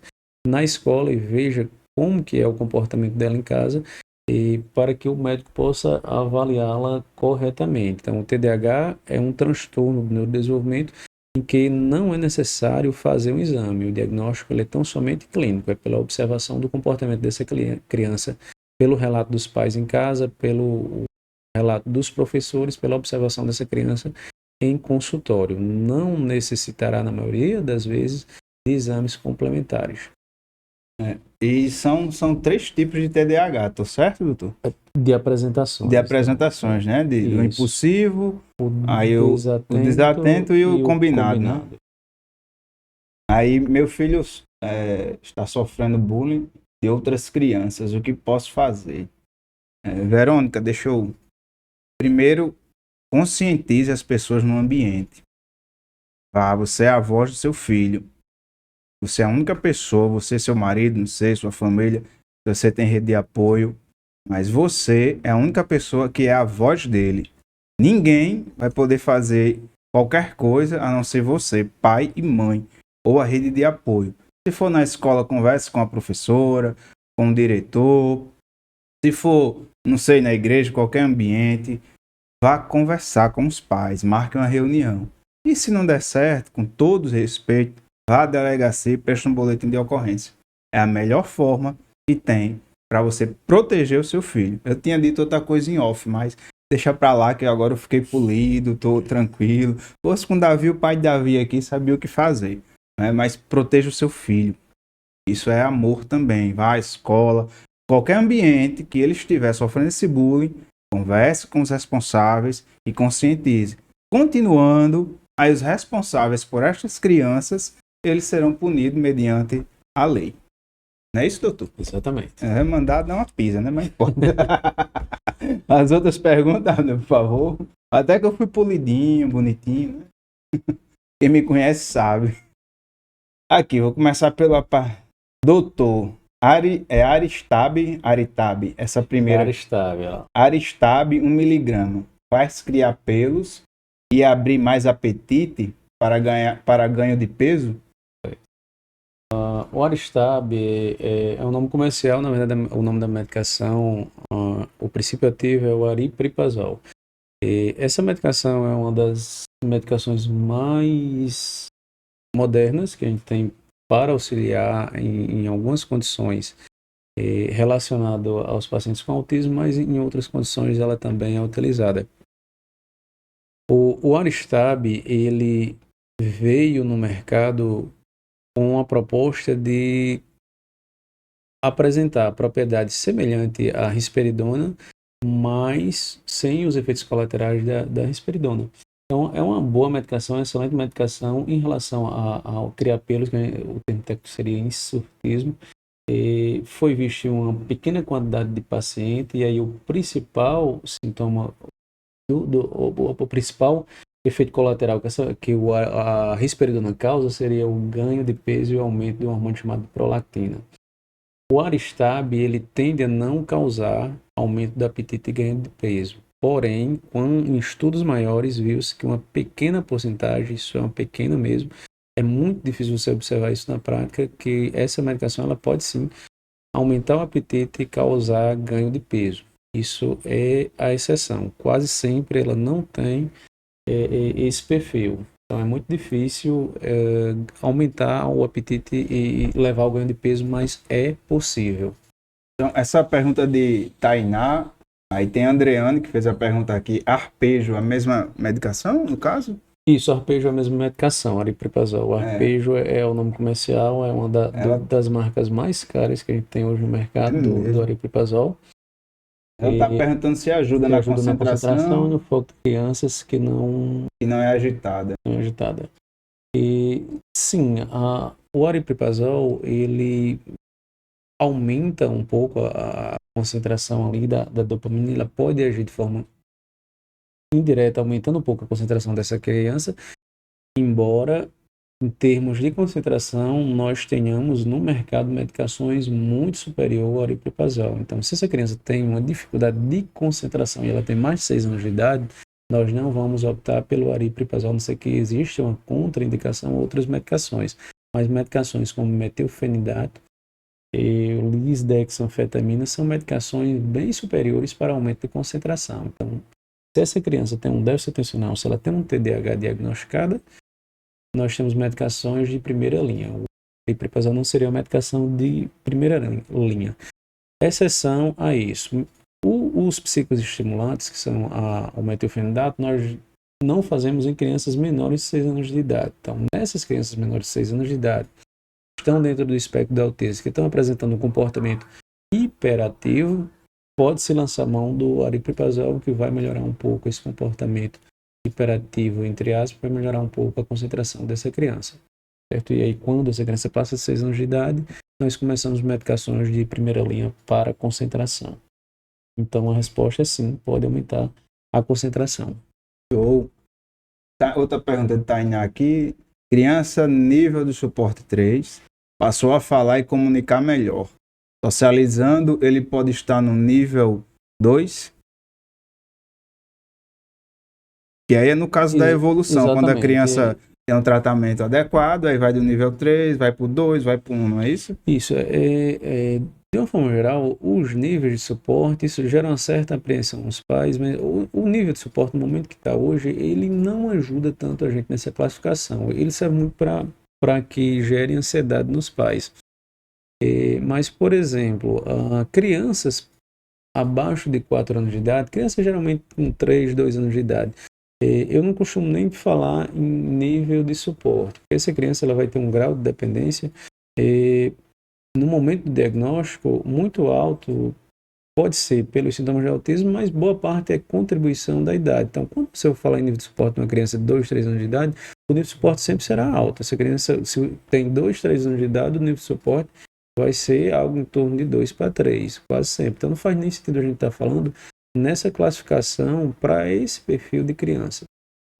na escola e veja como que é o comportamento dela em casa, e para que o médico possa avaliá-la corretamente. Então, o TDAH é um transtorno do neurodesenvolvimento em que não é necessário fazer um exame. O diagnóstico ele é tão somente clínico, é pela observação do comportamento dessa criança, pelo relato dos pais em casa, pelo relato dos professores, pela observação dessa criança em consultório. Não necessitará, na maioria das vezes, de exames complementares. E são 3 tipos de TDAH, tô certo, doutor? De apresentações. De apresentações, né? Do impulsivo, aí o desatento e o combinado, né? Aí meu filho está sofrendo bullying de outras crianças, o que posso fazer? Verônica, deixa eu... Primeiro, conscientize as pessoas no ambiente. Você é a voz do seu filho. Você é a única pessoa, você, seu marido, não sei, sua família, você tem rede de apoio, mas você é a única pessoa que é a voz dele. Ninguém vai poder fazer qualquer coisa a não ser você, pai e mãe, ou a rede de apoio. Se for na escola, converse com a professora, com o diretor. Se for, não sei, na igreja, qualquer ambiente, vá conversar com os pais, marque uma reunião. E se não der certo, com todo respeito, vá à delegacia e preste um boletim de ocorrência. É a melhor forma que tem para você proteger o seu filho. Eu tinha dito outra coisa em off, mas deixa para lá que agora eu fiquei polido, tô tranquilo. Fosse com Davi, o pai de Davi aqui sabia o que fazer, né? Mas proteja o seu filho. Isso é amor também. Vá à escola, qualquer ambiente que ele estiver sofrendo esse bullying, converse com os responsáveis e conscientize. Continuando, aí os responsáveis por estas crianças eles serão punidos mediante a lei. Não é isso, doutor? Exatamente. É mandado dar uma pisa, né? Mas pode. As outras perguntas, por favor. Até que eu fui polidinho, bonitinho, né? Quem me conhece sabe. Aqui, vou começar pela parte. Doutor, Aristabe, essa primeira. Aristabe, ó. Aristabe, 1 mg. Faz criar pelos e abrir mais apetite para ganho de peso? O Aristabe é um nome comercial, na verdade o nome da medicação, o princípio ativo é o aripiprazol. E essa medicação é uma das medicações mais modernas que a gente tem para auxiliar em algumas condições relacionado aos pacientes com autismo, mas em outras condições ela também é utilizada. O Aristabe, ele veio no mercado com a proposta de apresentar propriedades semelhantes à risperidona, mas sem os efeitos colaterais da risperidona. Então, é uma boa medicação, uma excelente medicação em relação ao criar pelos, que o termo técnico seria insutismo. Foi visto em uma pequena quantidade de paciente, e aí o principal sintoma, o principal efeito colateral que a risperidona causa seria o ganho de peso e o aumento de um hormônio chamado prolactina. O Aristabe, ele tende a não causar aumento do apetite e ganho de peso. Porém, em estudos maiores, viu-se que uma pequena porcentagem, isso é uma pequena mesmo, é muito difícil você observar isso na prática, que essa medicação ela pode sim aumentar o apetite e causar ganho de peso. Isso é a exceção. Quase sempre ela não tem esse perfil. Então é muito difícil aumentar o apetite e levar ao ganho de peso, mas é possível. Então, essa pergunta de Tainá, aí tem a Andreane que fez a pergunta aqui, arpejo, a mesma medicação, no caso? Isso, arpejo é a mesma medicação, aripiprazol. O arpejo é o nome comercial, é uma das marcas mais caras que a gente tem hoje no mercado do aripiprazol. Ela está perguntando se ajuda na concentração e no foco de crianças que não é agitada. Não é agitada. E sim, o aripiprazol ele aumenta um pouco a concentração ali da dopamina, ela pode agir de forma indireta, aumentando um pouco a concentração dessa criança, embora em termos de concentração nós tenhamos no mercado medicações muito superior ao aripiprazol. Então, se essa criança tem uma dificuldade de concentração e ela tem mais de 6 anos de idade, nós não vamos optar pelo aripiprazol, a não ser que exista uma contraindicação a outras medicações. Mas medicações como metilfenidato e lisdexanfetamina são medicações bem superiores para aumento de concentração. Então, se essa criança tem um déficit atencional, se ela tem um TDAH diagnosticado, nós temos medicações de primeira linha. O aripiprazol não seria uma medicação de primeira linha. Exceção a isso. Os psicoestimulantes, que são o metilfenidato, nós não fazemos em crianças menores de 6 anos de idade. Então, nessas crianças menores de 6 anos de idade, que estão dentro do espectro da autismo, que estão apresentando um comportamento hiperativo, pode-se lançar mão do aripiprazol, que vai melhorar um pouco esse comportamento hiperativo, entre aspas, para melhorar um pouco a concentração dessa criança. Certo? E aí, quando essa criança passa de 6 anos de idade, nós começamos medicações de primeira linha para concentração. Então, a resposta é sim, pode aumentar a concentração. Outra pergunta de Tainá aqui. Criança nível de suporte 3 passou a falar e comunicar melhor. Socializando, ele pode estar no nível 2? Que aí é no caso da evolução, exatamente. Quando a criança tem um tratamento adequado, aí vai do nível 3, vai para o 2, vai para o 1, não é isso? Isso. De uma forma geral, os níveis de suporte, isso gera uma certa apreensão nos pais, mas o nível de suporte, no momento que está hoje, ele não ajuda tanto a gente nessa classificação. Ele serve muito para que gere ansiedade nos pais. Mas, por exemplo, crianças abaixo de 4 anos de idade, crianças geralmente com 3, 2 anos de idade, eu não costumo nem falar em nível de suporte, porque essa criança ela vai ter um grau de dependência no momento do diagnóstico muito alto, pode ser pelos sintomas de autismo, mas boa parte é contribuição da idade. Então, quando você for falar em nível de suporte de uma criança de 2, 3 anos de idade, o nível de suporte sempre será alto. Essa criança, se tem 2, 3 anos de idade, o nível de suporte vai ser algo em torno de 2 para 3, quase sempre. Então, não faz nem sentido a gente estar falando nessa classificação para esse perfil de criança.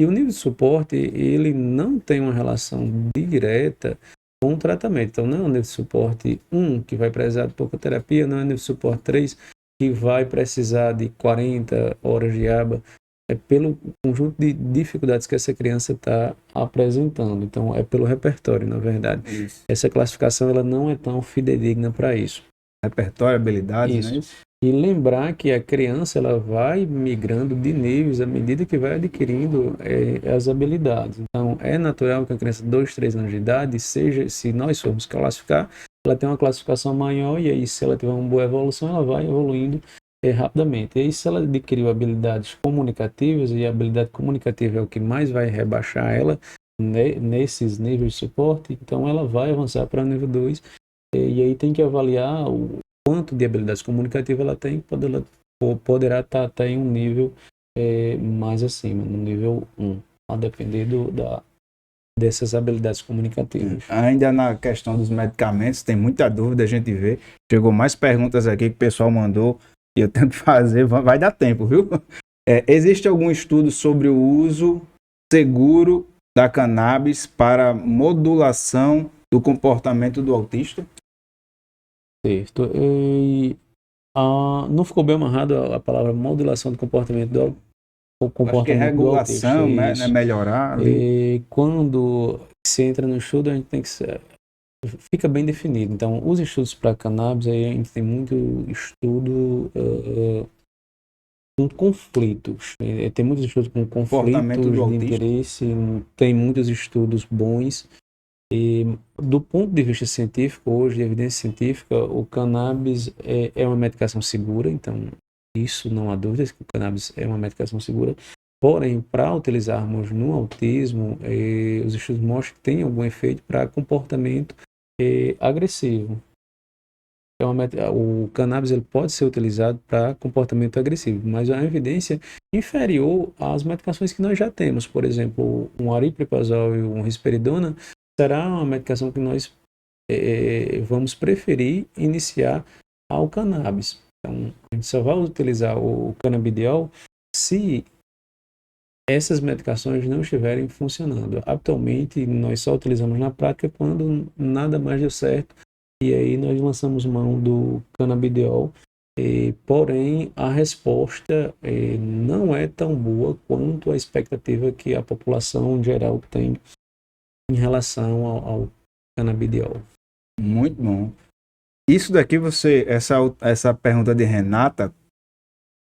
E o nível de suporte, ele não tem uma relação direta com o tratamento. Então, não é o nível de suporte 1 que vai precisar de pouca terapia, não é o nível de suporte 3 que vai precisar de 40 horas de aba. É pelo conjunto de dificuldades que essa criança está apresentando. Então, é pelo repertório, na verdade. Isso. Essa classificação ela não é tão fidedigna para isso. Repertório, habilidades, Isso. não é isso? E lembrar que a criança ela vai migrando de níveis à medida que vai adquirindo as habilidades. Então, é natural que a criança de 2, 3 anos de idade, seja, se nós formos classificar, ela tem uma classificação maior e aí, se ela tiver uma boa evolução, ela vai evoluindo rapidamente. E aí, se ela adquiriu habilidades comunicativas, e a habilidade comunicativa é o que mais vai rebaixar ela nesses níveis de suporte, então ela vai avançar para o nível 2. E aí tem que avaliar o quanto de habilidades comunicativas ela tem, poderá estar até em um nível mais acima, no nível 1, a depender dessas habilidades comunicativas. Ainda na questão dos medicamentos, tem muita dúvida, a gente vê. Chegou mais perguntas aqui que o pessoal mandou e eu tento fazer, vai dar tempo, viu? Existe algum estudo sobre o uso seguro da cannabis para modulação do comportamento do autista? Certo. Não ficou bem amarrado a palavra modulação do comportamento do Acho que é regulação, né? Melhorar ali. Quando se entra no estudo, a gente tem que fica bem definido. Então, os estudos para cannabis, aí a gente tem muito estudo com conflitos. Tem muitos estudos com conflitos de interesse, tem muitos estudos bons. E, do ponto de vista científico, hoje, de evidência científica, o cannabis é uma medicação segura, então isso não há dúvidas que o cannabis é uma medicação segura. Porém, para utilizarmos no autismo, os estudos mostram que tem algum efeito para comportamento agressivo. O cannabis ele pode ser utilizado para comportamento agressivo, mas é uma evidência inferior às medicações que nós já temos. Por exemplo, um aripiprazol e um risperidona será uma medicação que nós vamos preferir iniciar ao cannabis. Então, a gente só vai utilizar o canabidiol se essas medicações não estiverem funcionando. Atualmente, nós só utilizamos na prática quando nada mais deu certo. E aí nós lançamos mão do canabidiol, porém a resposta não é tão boa quanto a expectativa que a população geral tem em relação ao canabidiol. Muito bom. Isso daqui essa pergunta de Renata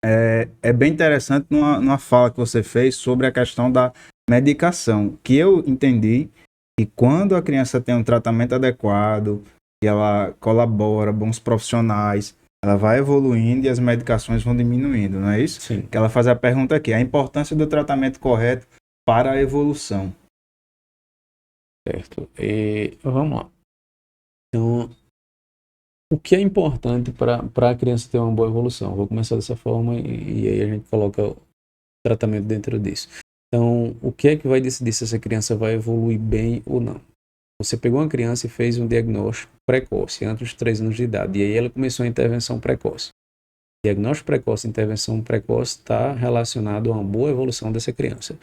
é bem interessante numa fala que você fez sobre a questão da medicação, que eu entendi que quando a criança tem um tratamento adequado, e ela colabora, bons profissionais, ela vai evoluindo e as medicações vão diminuindo, não é isso? Sim. Que ela faz a pergunta aqui, a importância do tratamento correto para a evolução. Certo. Vamos lá. Então, o que é importante para a criança ter uma boa evolução? Vou começar dessa forma e aí a gente coloca o tratamento dentro disso. Então, o que é que vai decidir se essa criança vai evoluir bem ou não? Você pegou uma criança e fez um diagnóstico precoce, antes dos 3 anos de idade, e aí ela começou a intervenção precoce. Diagnóstico precoce e intervenção precoce está relacionado a uma boa evolução dessa criança.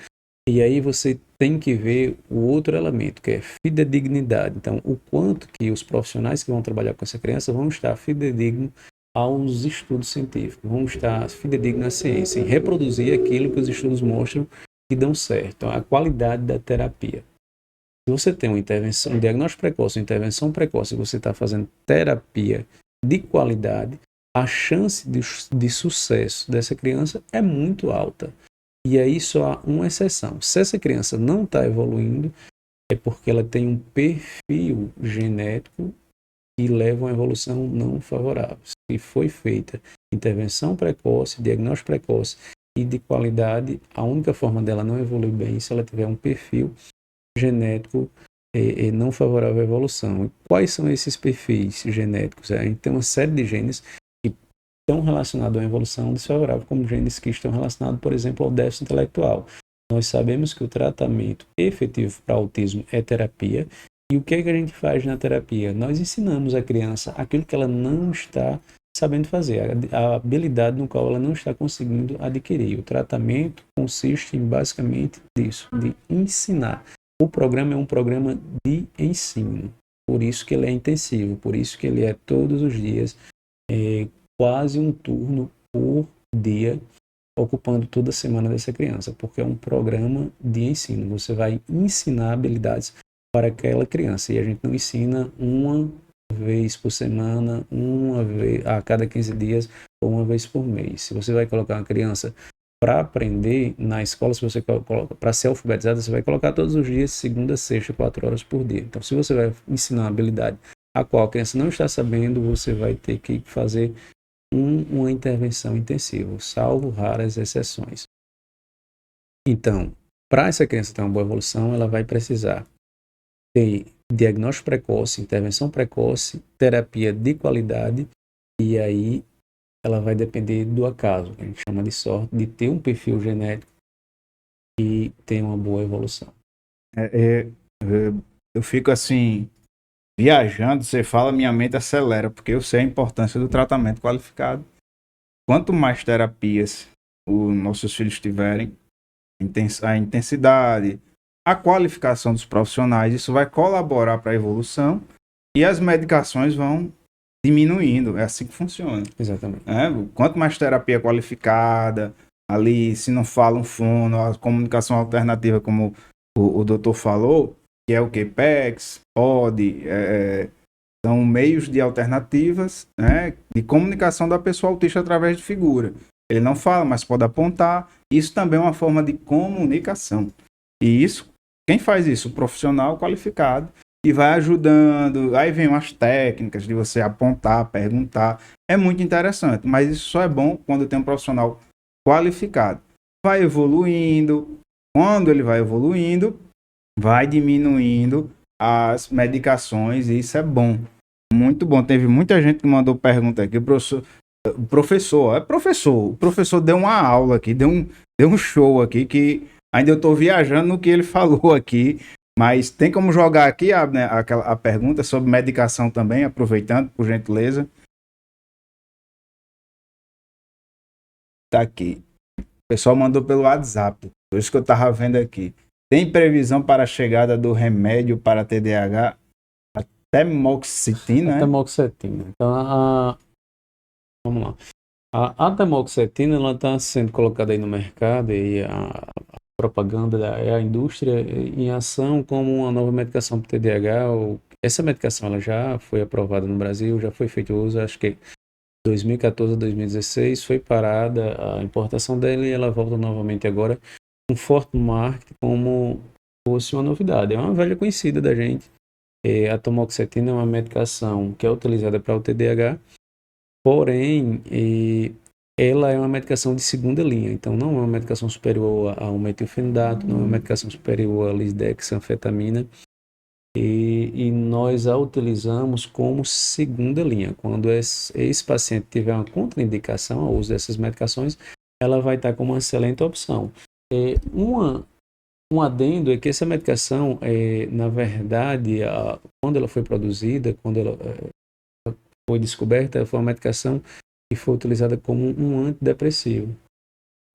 E aí você tem que ver o outro elemento, que é fidedignidade. Então, o quanto que os profissionais que vão trabalhar com essa criança vão estar fidedignos aos estudos científicos, vão estar fidedignos à ciência, em reproduzir aquilo que os estudos mostram que dão certo, então, a qualidade da terapia. Se você tem um diagnóstico precoce, uma intervenção precoce, e você está fazendo terapia de qualidade, a chance de sucesso dessa criança é muito alta. E aí só há uma exceção. Se essa criança não está evoluindo, é porque ela tem um perfil genético que leva a uma evolução não favorável. Se foi feita intervenção precoce, diagnóstico precoce e de qualidade, a única forma dela não evoluir bem é se ela tiver um perfil genético não favorável à evolução. E quais são esses perfis genéticos? A gente tem uma série de genes que estão relacionados à evolução desfavorável, como genes que estão relacionados, por exemplo, ao déficit intelectual. Nós sabemos que o tratamento efetivo para autismo é terapia. E o que é que a gente faz na terapia? Nós ensinamos a criança aquilo que ela não está sabendo fazer, a habilidade no qual ela não está conseguindo adquirir. O tratamento consiste em basicamente disso, de ensinar. O programa é um programa de ensino. Por isso que ele é intensivo, por isso que ele é todos os dias, quase um turno por dia, ocupando toda a semana dessa criança, porque é um programa de ensino. Você vai ensinar habilidades para aquela criança, e a gente não ensina uma vez por semana, uma vez a cada 15 dias ou uma vez por mês. Se você vai colocar uma criança para aprender na escola, se você coloca para ser alfabetizada, você vai colocar todos os dias, segunda, sexta, 4 horas por dia. Então, se você vai ensinar uma habilidade a qual a criança não está sabendo, você vai ter que fazer uma intervenção intensiva, salvo raras exceções. Então, para essa criança ter uma boa evolução, ela vai precisar ter diagnóstico precoce, intervenção precoce, terapia de qualidade, e aí ela vai depender do acaso, que a gente chama de sorte, de ter um perfil genético e ter uma boa evolução. Eu fico assim, viajando, você fala, minha mente acelera, porque eu sei a importância do tratamento qualificado. Quanto mais terapias os nossos filhos tiverem, a intensidade, a qualificação dos profissionais, isso vai colaborar para a evolução e as medicações vão diminuindo. É assim que funciona. Exatamente. Quanto mais terapia qualificada, ali, se não fala um fono, a comunicação alternativa, como o doutor falou, que é o que? PECs, POD, são meios de alternativas, né, de comunicação da pessoa autista através de figura. Ele não fala, mas pode apontar. Isso também é uma forma de comunicação. E isso, quem faz isso? O profissional qualificado. E vai ajudando. Aí vem umas técnicas de você apontar, perguntar. É muito interessante, mas isso só é bom quando tem um profissional qualificado. Vai evoluindo. Quando ele vai evoluindo, vai diminuindo as medicações, e isso é bom. Muito bom. Teve muita gente que mandou pergunta aqui. O professor deu uma aula aqui, deu um show aqui, que ainda eu estou viajando no que ele falou aqui, mas tem como jogar aqui a pergunta sobre medicação também, aproveitando, por gentileza. Tá aqui. O pessoal mandou pelo WhatsApp, por isso que eu estava vendo aqui. Tem previsão para a chegada do remédio para TDAH? Tamoxitina, né? Tamoxitina. Então, vamos lá. A tamoxitina está sendo colocada aí no mercado, e a propaganda é a indústria em ação como uma nova medicação para o TDAH. Essa medicação ela já foi aprovada no Brasil, já foi feito uso, acho que 2014 a 2016, foi parada a importação dela e ela volta novamente agora com forte marketing como fosse uma novidade. É uma velha conhecida da gente. A tamoxitina é uma medicação que é utilizada para o TDAH, porém, ela é uma medicação de segunda linha, então não é uma medicação superior ao metilfenidato, não é uma medicação superior à lisdexanfetamina, e nós a utilizamos como segunda linha. Quando esse paciente tiver uma contraindicação ao uso dessas medicações, ela vai estar como uma excelente opção. Um adendo é que essa medicação, na verdade, quando ela foi produzida, quando ela foi descoberta, foi uma medicação que foi utilizada como um antidepressivo.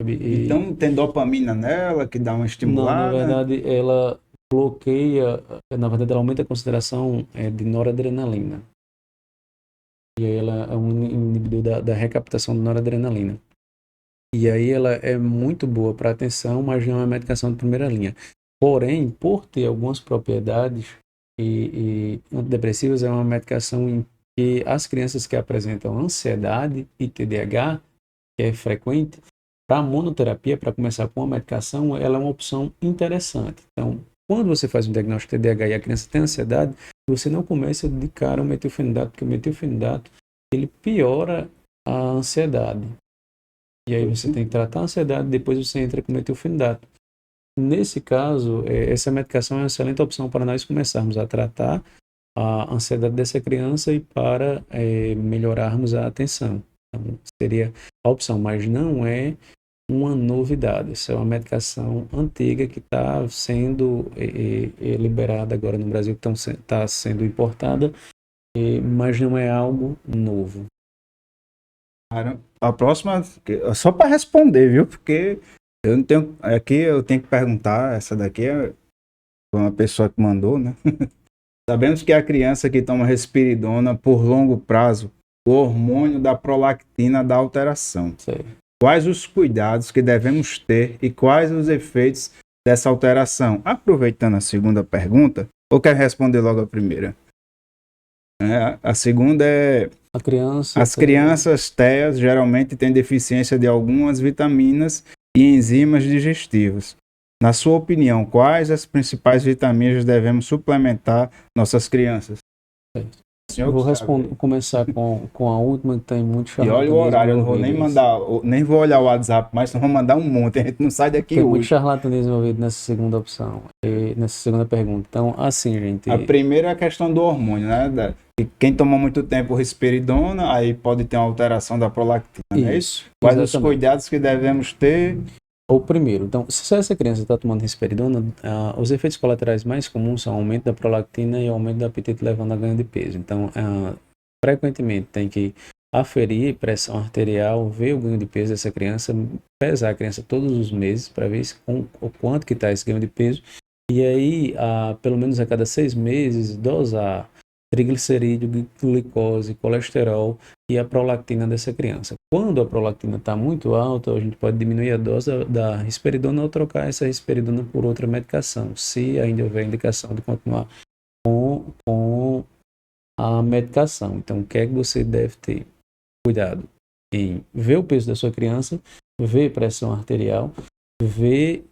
Então tem dopamina nela que dá uma estimulada? Não, na verdade, ela bloqueia, na verdade, ela aumenta a concentração de noradrenalina. E aí ela é um inibidor da recaptação de noradrenalina. E aí ela é muito boa para atenção, mas não é uma medicação de primeira linha. Porém, por ter algumas propriedades e antidepressivas, é uma medicação em que as crianças que apresentam ansiedade e TDAH, que é frequente, para monoterapia, para começar com uma medicação, ela é uma opção interessante. Então, quando você faz um diagnóstico de TDAH e a criança tem ansiedade, você não começa de cara o metilfenidato, porque o metilfenidato ele piora a ansiedade. E aí você tem que tratar a ansiedade, depois você entra com o metilfenidato. Nesse caso, essa medicação é uma excelente opção para nós começarmos a tratar a ansiedade dessa criança e para melhorarmos a atenção. Então, seria a opção, mas não é uma novidade. Isso é uma medicação antiga que está sendo liberada agora no Brasil, que está sendo importada, mas não é algo novo. A próxima, só para responder, viu? Porque eu não tenho. Aqui eu tenho que perguntar. Essa daqui foi uma pessoa que mandou, né? Sabemos que a criança que toma risperidona por longo prazo, o hormônio da prolactina dá alteração. Sei. Quais os cuidados que devemos ter e quais os efeitos dessa alteração? Aproveitando a segunda pergunta, ou quer responder logo a primeira? A segunda é: A criança as crianças TEAs geralmente têm deficiência de algumas vitaminas e enzimas digestivas. Na sua opinião, quais as principais vitaminas devemos suplementar nossas crianças? Eu vou começar com a última, que tem muito E charlatanismo. olha o horário, eu não vou nem mandar, nem vou olhar o WhatsApp, mas vou mandar um monte, a gente não sai daqui Tem muito hoje. charlatanismo envolvido nessa segunda opção, nessa segunda pergunta. Então, assim, gente. A primeira é a questão do hormônio, né? Que quem toma muito tempo risperidona, aí pode ter uma alteração da prolactina, não é isso? Quais os cuidados que devemos ter? O primeiro, então, se essa criança está tomando risperidona, os efeitos colaterais mais comuns são aumento da prolactina e aumento do apetite, levando a ganho de peso. Então, frequentemente tem que aferir pressão arterial, ver o ganho de peso dessa criança, pesar a criança todos os meses para ver o quanto que está esse ganho de peso. E aí, pelo menos a cada 6 meses, dosar triglicerídeo, glicose, colesterol e a prolactina dessa criança. Quando a prolactina está muito alta, a gente pode diminuir a dose da risperidona ou trocar essa risperidona por outra medicação, se ainda houver indicação de continuar com a medicação. Então, o que é que você deve ter? Cuidado em ver o peso da sua criança, ver pressão arterial, ver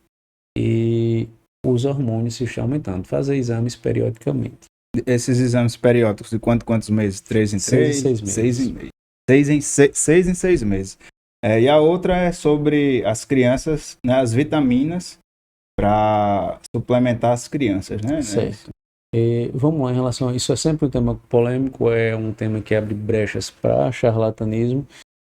os hormônios se estão aumentando, fazer exames periodicamente. Esses exames periódicos de quantos meses? 3 em 3? 6 meses. 6 em meses. 6 em 6 meses. E a outra é sobre as crianças, né, as vitaminas para suplementar as crianças, né? Certo. Vamos lá, em relação a isso, é sempre um tema polêmico, é um tema que abre brechas para charlatanismo.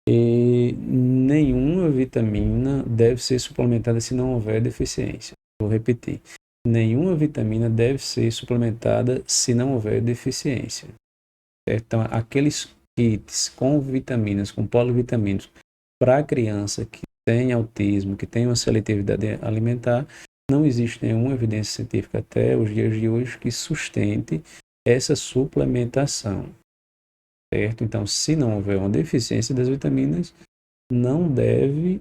Nenhuma vitamina deve ser suplementada se não houver deficiência. Vou repetir. Nenhuma vitamina deve ser suplementada se não houver deficiência. Então, aqueles kits com vitaminas, com polivitaminos, para criança que tem autismo, que tem uma seletividade alimentar, não existe nenhuma evidência científica até os dias de hoje que sustente essa suplementação. Certo? Então, se não houver uma deficiência das vitaminas, não deve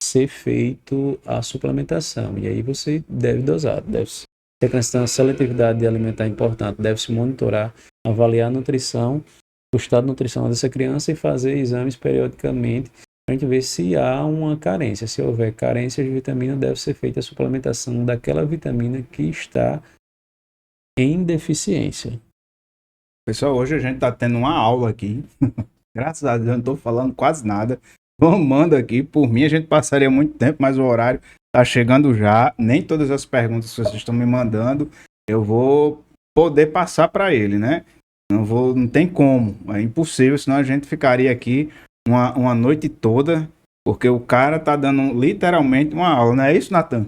ser feito a suplementação. E aí você deve dosar. Se a criança tem uma seletividade alimentar importante, deve-se monitorar, avaliar a nutrição, o estado nutricional dessa criança e fazer exames periodicamente para a gente ver se há uma carência. Se houver carência de vitamina, deve ser feita a suplementação daquela vitamina que está em deficiência. Pessoal, hoje a gente está tendo uma aula aqui. Graças a Deus, eu não estou falando quase nada. Tomando aqui, por mim a gente passaria muito tempo, mas o horário está chegando já. Nem todas as perguntas que vocês estão me mandando eu vou poder passar para ele, né? Não tem como, é impossível, senão a gente ficaria aqui uma noite toda, porque o cara tá dando literalmente uma aula, não é isso, Natan?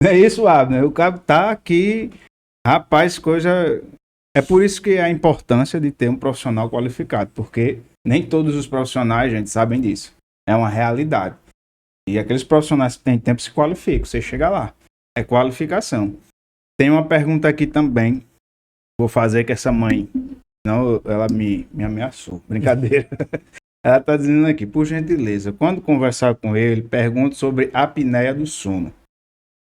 Não é isso, Abner? O cara tá aqui, rapaz, coisa... É por isso que é a importância de ter um profissional qualificado, porque nem todos os profissionais, gente, sabem disso. É uma realidade. E aqueles profissionais que têm tempo se qualificam, você chega lá. É qualificação. Tem uma pergunta aqui também, vou fazer que essa mãe, não, ela me ameaçou, brincadeira. Ela está dizendo aqui, por gentileza, quando conversar com ele, pergunte sobre a apneia do sono.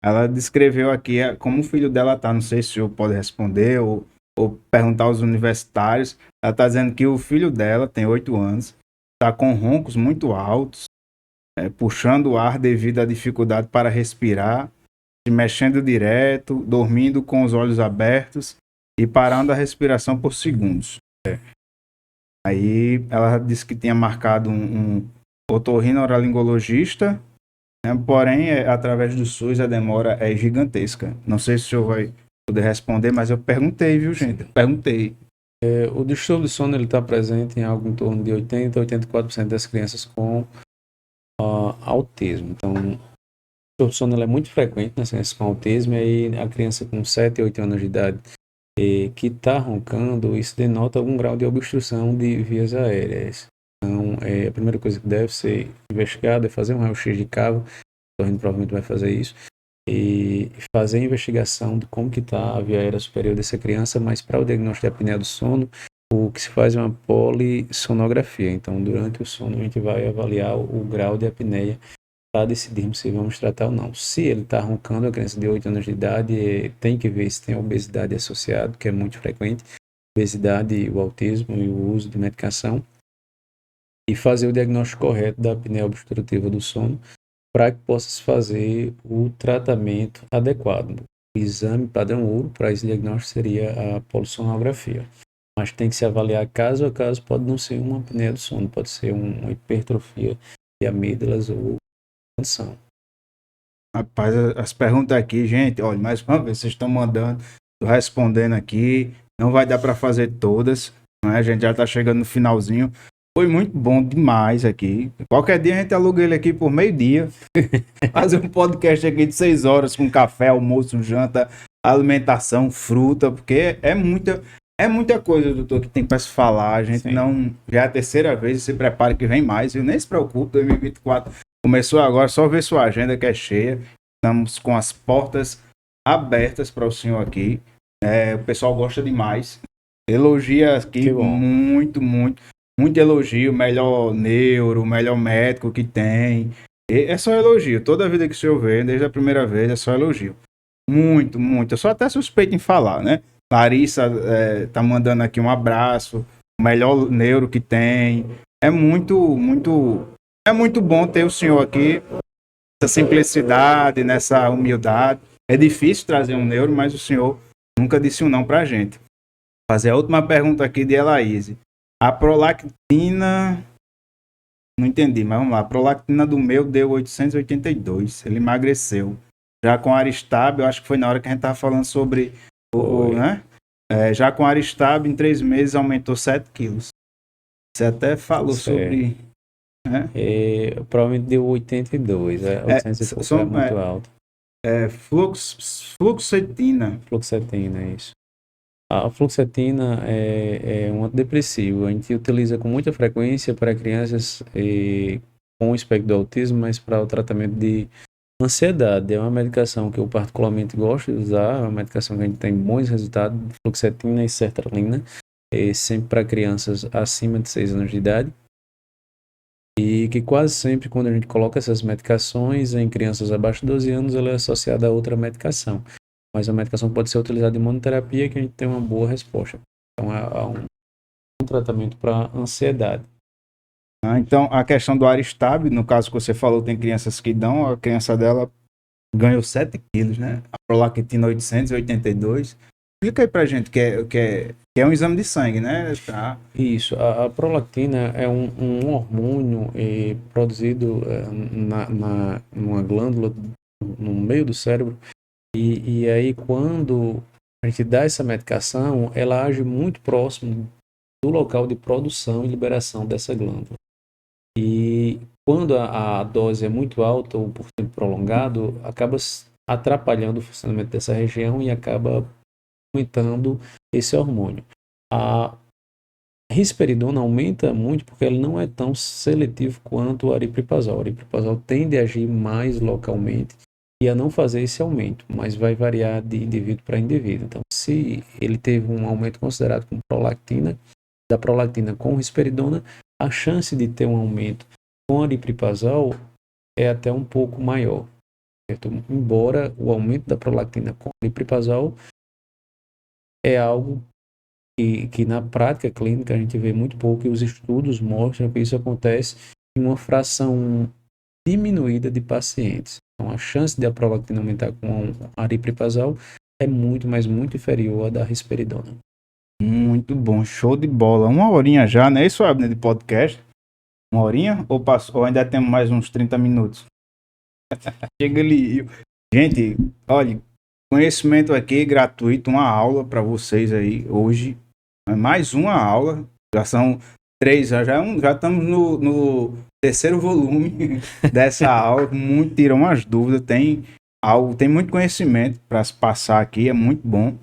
Ela descreveu aqui como o filho dela está, não sei se o senhor pode responder ou perguntar aos universitários. Ela está dizendo que o filho dela tem 8 anos, está com roncos muito altos, puxando o ar devido à dificuldade para respirar, se mexendo direto, dormindo com os olhos abertos e parando a respiração por segundos. Aí ela disse que tinha marcado um otorrino-otolaringologista, né? Porém, através do SUS a demora é gigantesca. Não sei se o senhor vai poder responder, mas eu perguntei, viu, gente? Eu perguntei. O distúrbio do sono está presente em algo em torno de 80% a 84% das crianças com autismo. Então, o distúrbio do sono é muito frequente nas crianças com autismo, e aí a criança com 7 a 8 anos de idade que está roncando, isso denota algum grau de obstrução de vias aéreas. Então, a primeira coisa que deve ser investigada é fazer um raio-x de cavo. O otorrino provavelmente vai fazer isso. e fazer a investigação de como que está a via aérea superior dessa criança, mas para o diagnóstico de apneia do sono, o que se faz é uma polissonografia. Então, durante o sono, a gente vai avaliar o grau de apneia para decidirmos se vamos tratar ou não. Se ele está roncando, a criança de 8 anos de idade, tem que ver se tem obesidade associada, que é muito frequente, obesidade, o autismo e o uso de medicação, e fazer o diagnóstico correto da apneia obstrutiva do sono para que possa se fazer o tratamento adequado. O exame padrão ouro para esse diagnóstico seria a polissonografia. Mas tem que se avaliar caso a caso, pode não ser uma apneia do sono, pode ser uma hipertrofia de amígdalas ou condição. Rapaz, as perguntas aqui, gente, olha, mais uma vez, vocês estão mandando, tô respondendo aqui, não vai dar para fazer todas, né? A gente já tá chegando no finalzinho. Foi muito bom demais aqui. Qualquer dia a gente aluga ele aqui por meio-dia. Fazer um podcast aqui de 6 horas com café, almoço, janta, alimentação, fruta, porque é muita coisa, doutor, que tem para se falar. A gente Sim. não. Já é a terceira vez, se prepare que vem mais, viu? Nem se preocupe, 2024 começou agora, só ver sua agenda que é cheia. Estamos com as portas abertas para o senhor aqui. O pessoal gosta demais. Elogia aqui muito, muito. Muito elogio, melhor neuro, melhor médico que tem. É só elogio. Toda vida que o senhor vê, desde a primeira vez, é só elogio. Muito, muito. Eu sou até suspeito em falar, né? Larissa tá mandando aqui um abraço. O melhor neuro que tem. É muito bom ter o senhor aqui. Nessa simplicidade, nessa humildade. É difícil trazer um neuro, mas o senhor nunca disse um não pra gente. Vou fazer a última pergunta aqui de Elaíse. A prolactina, não entendi, mas vamos lá. A prolactina do meu deu 882, ele emagreceu. Já com a Aristab, eu acho que foi na hora que a gente estava falando sobre né? Já com a Aristab, em 3 meses aumentou 7 quilos. Você até falou sobre... Né? Provavelmente deu 82, 800 e pouco, é muito alto. Fluoxetina. Fluoxetina, isso. A fluoxetina é um antidepressivo. A gente utiliza com muita frequência para crianças com espectro do autismo, mas para o tratamento de ansiedade. É uma medicação que eu particularmente gosto de usar, é uma medicação que a gente tem bons resultados, fluoxetina e sertralina, sempre para crianças acima de 6 anos de idade. E que quase sempre, quando a gente coloca essas medicações em crianças abaixo de 12 anos, ela é associada a outra medicação. Mas a medicação pode ser utilizada em monoterapia que a gente tem uma boa resposta. Então, é um tratamento para ansiedade. Então, a questão do Aristab, no caso que você falou, tem crianças que dão, a criança dela ganhou 7 quilos, né? A prolactina 882. Explica aí pra gente que é um exame de sangue, né? Tá. Isso, a prolactina é um hormônio produzido numa glândula no meio do cérebro. E aí, quando a gente dá essa medicação, ela age muito próximo do local de produção e liberação dessa glândula. E quando a dose é muito alta ou por tempo prolongado, acaba atrapalhando o funcionamento dessa região e acaba aumentando esse hormônio. A risperidona aumenta muito porque ele não é tão seletivo quanto o aripiprazol. O aripiprazol tende a agir mais localmente e a não fazer esse aumento, mas vai variar de indivíduo para indivíduo. Então, se ele teve um aumento considerado com prolactina, da prolactina com risperidona, a chance de ter um aumento com aripiprazol é até um pouco maior, certo? Embora o aumento da prolactina com aripiprazol é algo que na prática clínica a gente vê muito pouco e os estudos mostram que isso acontece em uma fração diminuída de pacientes. Então, a chance de a prolactina aumentar com aripiprazol é muito, mas muito inferior à da risperidona. Muito bom, show de bola. 1 horinha já, né? Isso, Abner, de podcast? 1 horinha? Ou ainda temos mais uns 30 minutos? Chega ali. Gente, olha, conhecimento aqui gratuito, uma aula para vocês aí hoje. Mais uma aula. Já são 3, já estamos no terceiro volume dessa aula. Tiram umas dúvidas, tem muito conhecimento para se passar aqui, é muito bom.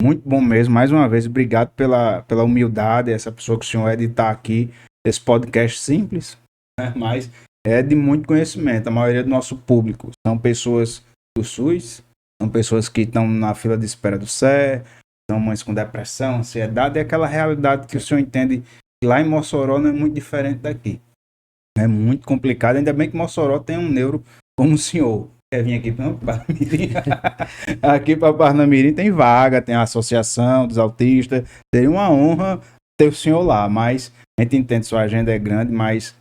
Muito bom mesmo. Mais uma vez, obrigado pela humildade, essa pessoa que o senhor é de estar aqui, esse podcast simples, né? Mas é de muito conhecimento. A maioria do nosso público são pessoas do SUS, são pessoas que estão na fila de espera do SE, são mães com depressão, ansiedade, é aquela realidade que o senhor entende que lá em Mossoró não é muito diferente daqui. É muito complicado, ainda bem que Mossoró tem um neuro como o senhor. Quer vir aqui para Parnamirim? Aqui para Parnamirim tem vaga, tem a associação dos autistas, seria uma honra ter o senhor lá, mas a gente entende que sua agenda é grande, mas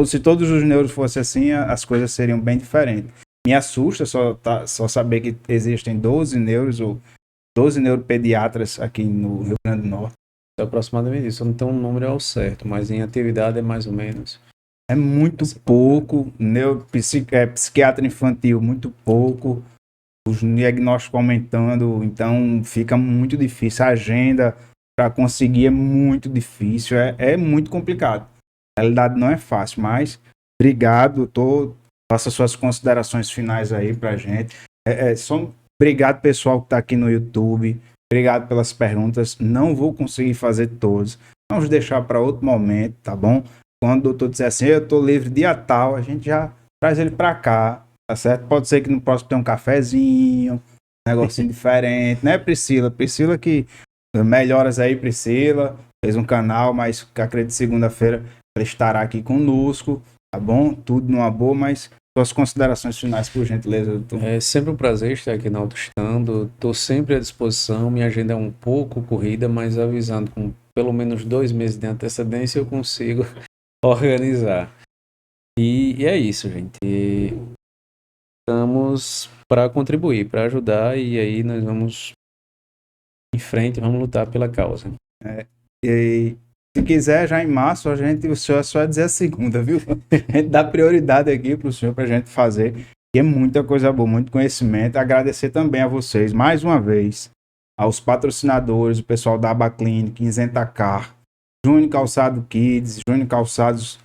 se todos os neuros fossem assim, as coisas seriam bem diferentes. Me assusta só saber que existem 12 neuros ou 12 neuropediatras aqui no Rio Grande do Norte. É aproximadamente isso. Eu não tenho um número ao certo, mas em atividade é mais ou menos. É muito pouco. Psiquiatra infantil, muito pouco. Os diagnósticos aumentando, então fica muito difícil. A agenda para conseguir é muito difícil, é muito complicado. A realidade não é fácil, mas obrigado. Faça suas considerações finais aí pra gente. Obrigado, pessoal que está aqui no YouTube. Obrigado pelas perguntas. Não vou conseguir fazer todos. Vamos deixar para outro momento, tá bom? Quando o doutor disser assim, eu estou livre dia tal, a gente já traz ele para cá, tá certo? Pode ser que no próximo tenha um cafezinho, um negocinho diferente, né, Priscila? Priscila que melhoras aí, Priscila. Fez um canal, mas acredito que segunda-feira ela estará aqui conosco, tá bom? Tudo numa boa, mas suas considerações finais, por gentileza, doutor. É sempre um prazer estar aqui na Autoestando. Estou sempre à disposição. Minha agenda é um pouco corrida, mas avisando com pelo menos 2 meses de antecedência eu consigo organizar. E é isso, gente. Estamos para contribuir, para ajudar, e aí nós vamos em frente, vamos lutar pela causa. E se quiser, já em março, o senhor é só dizer a segunda, viu? A gente dá prioridade aqui para o senhor, para a gente fazer. E é muita coisa boa, muito conhecimento. Agradecer também a vocês, mais uma vez, aos patrocinadores, o pessoal da Aba Clinic, Isentacar, Júnior Calçado Kids, Júnior Calçados,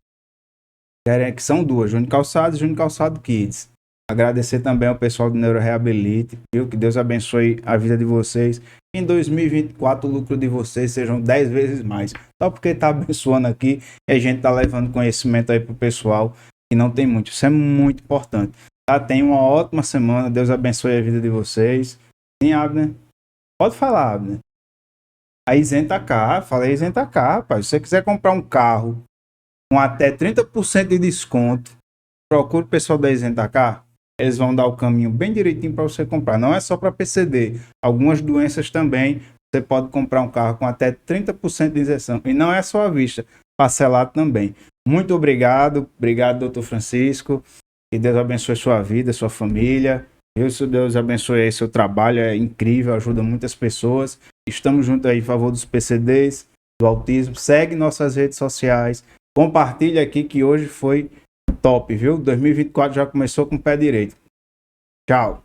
que são duas, Júnior Calçados e Júnior Calçado Kids. Agradecer também ao pessoal do NeuroReabilite, viu? Que Deus abençoe a vida de vocês. Em 2024 o lucro de vocês sejam 10 vezes mais. Só porque está abençoando aqui e a gente está levando conhecimento aí pro pessoal que não tem muito. Isso é muito importante. Tá? Tenham uma ótima semana. Deus abençoe a vida de vocês. Sim, Abner? Pode falar, Abner. A Isentacar, falei Isentacar, rapaz. Se você quiser comprar um carro com até 30% de desconto, procure o pessoal da Isentacar. Eles vão dar o caminho bem direitinho para você comprar. Não é só para PCD. Algumas doenças também. Você pode comprar um carro com até 30% de isenção. E não é só à vista. Parcelado também. Muito obrigado. Obrigado, doutor Francisco. Que Deus abençoe sua vida, sua família. Deus abençoe aí seu trabalho. É incrível. Ajuda muitas pessoas. Estamos juntos aí em favor dos PCDs, do autismo. Segue nossas redes sociais. Compartilha aqui que hoje foi top, viu? 2024 já começou com o pé direito. Tchau.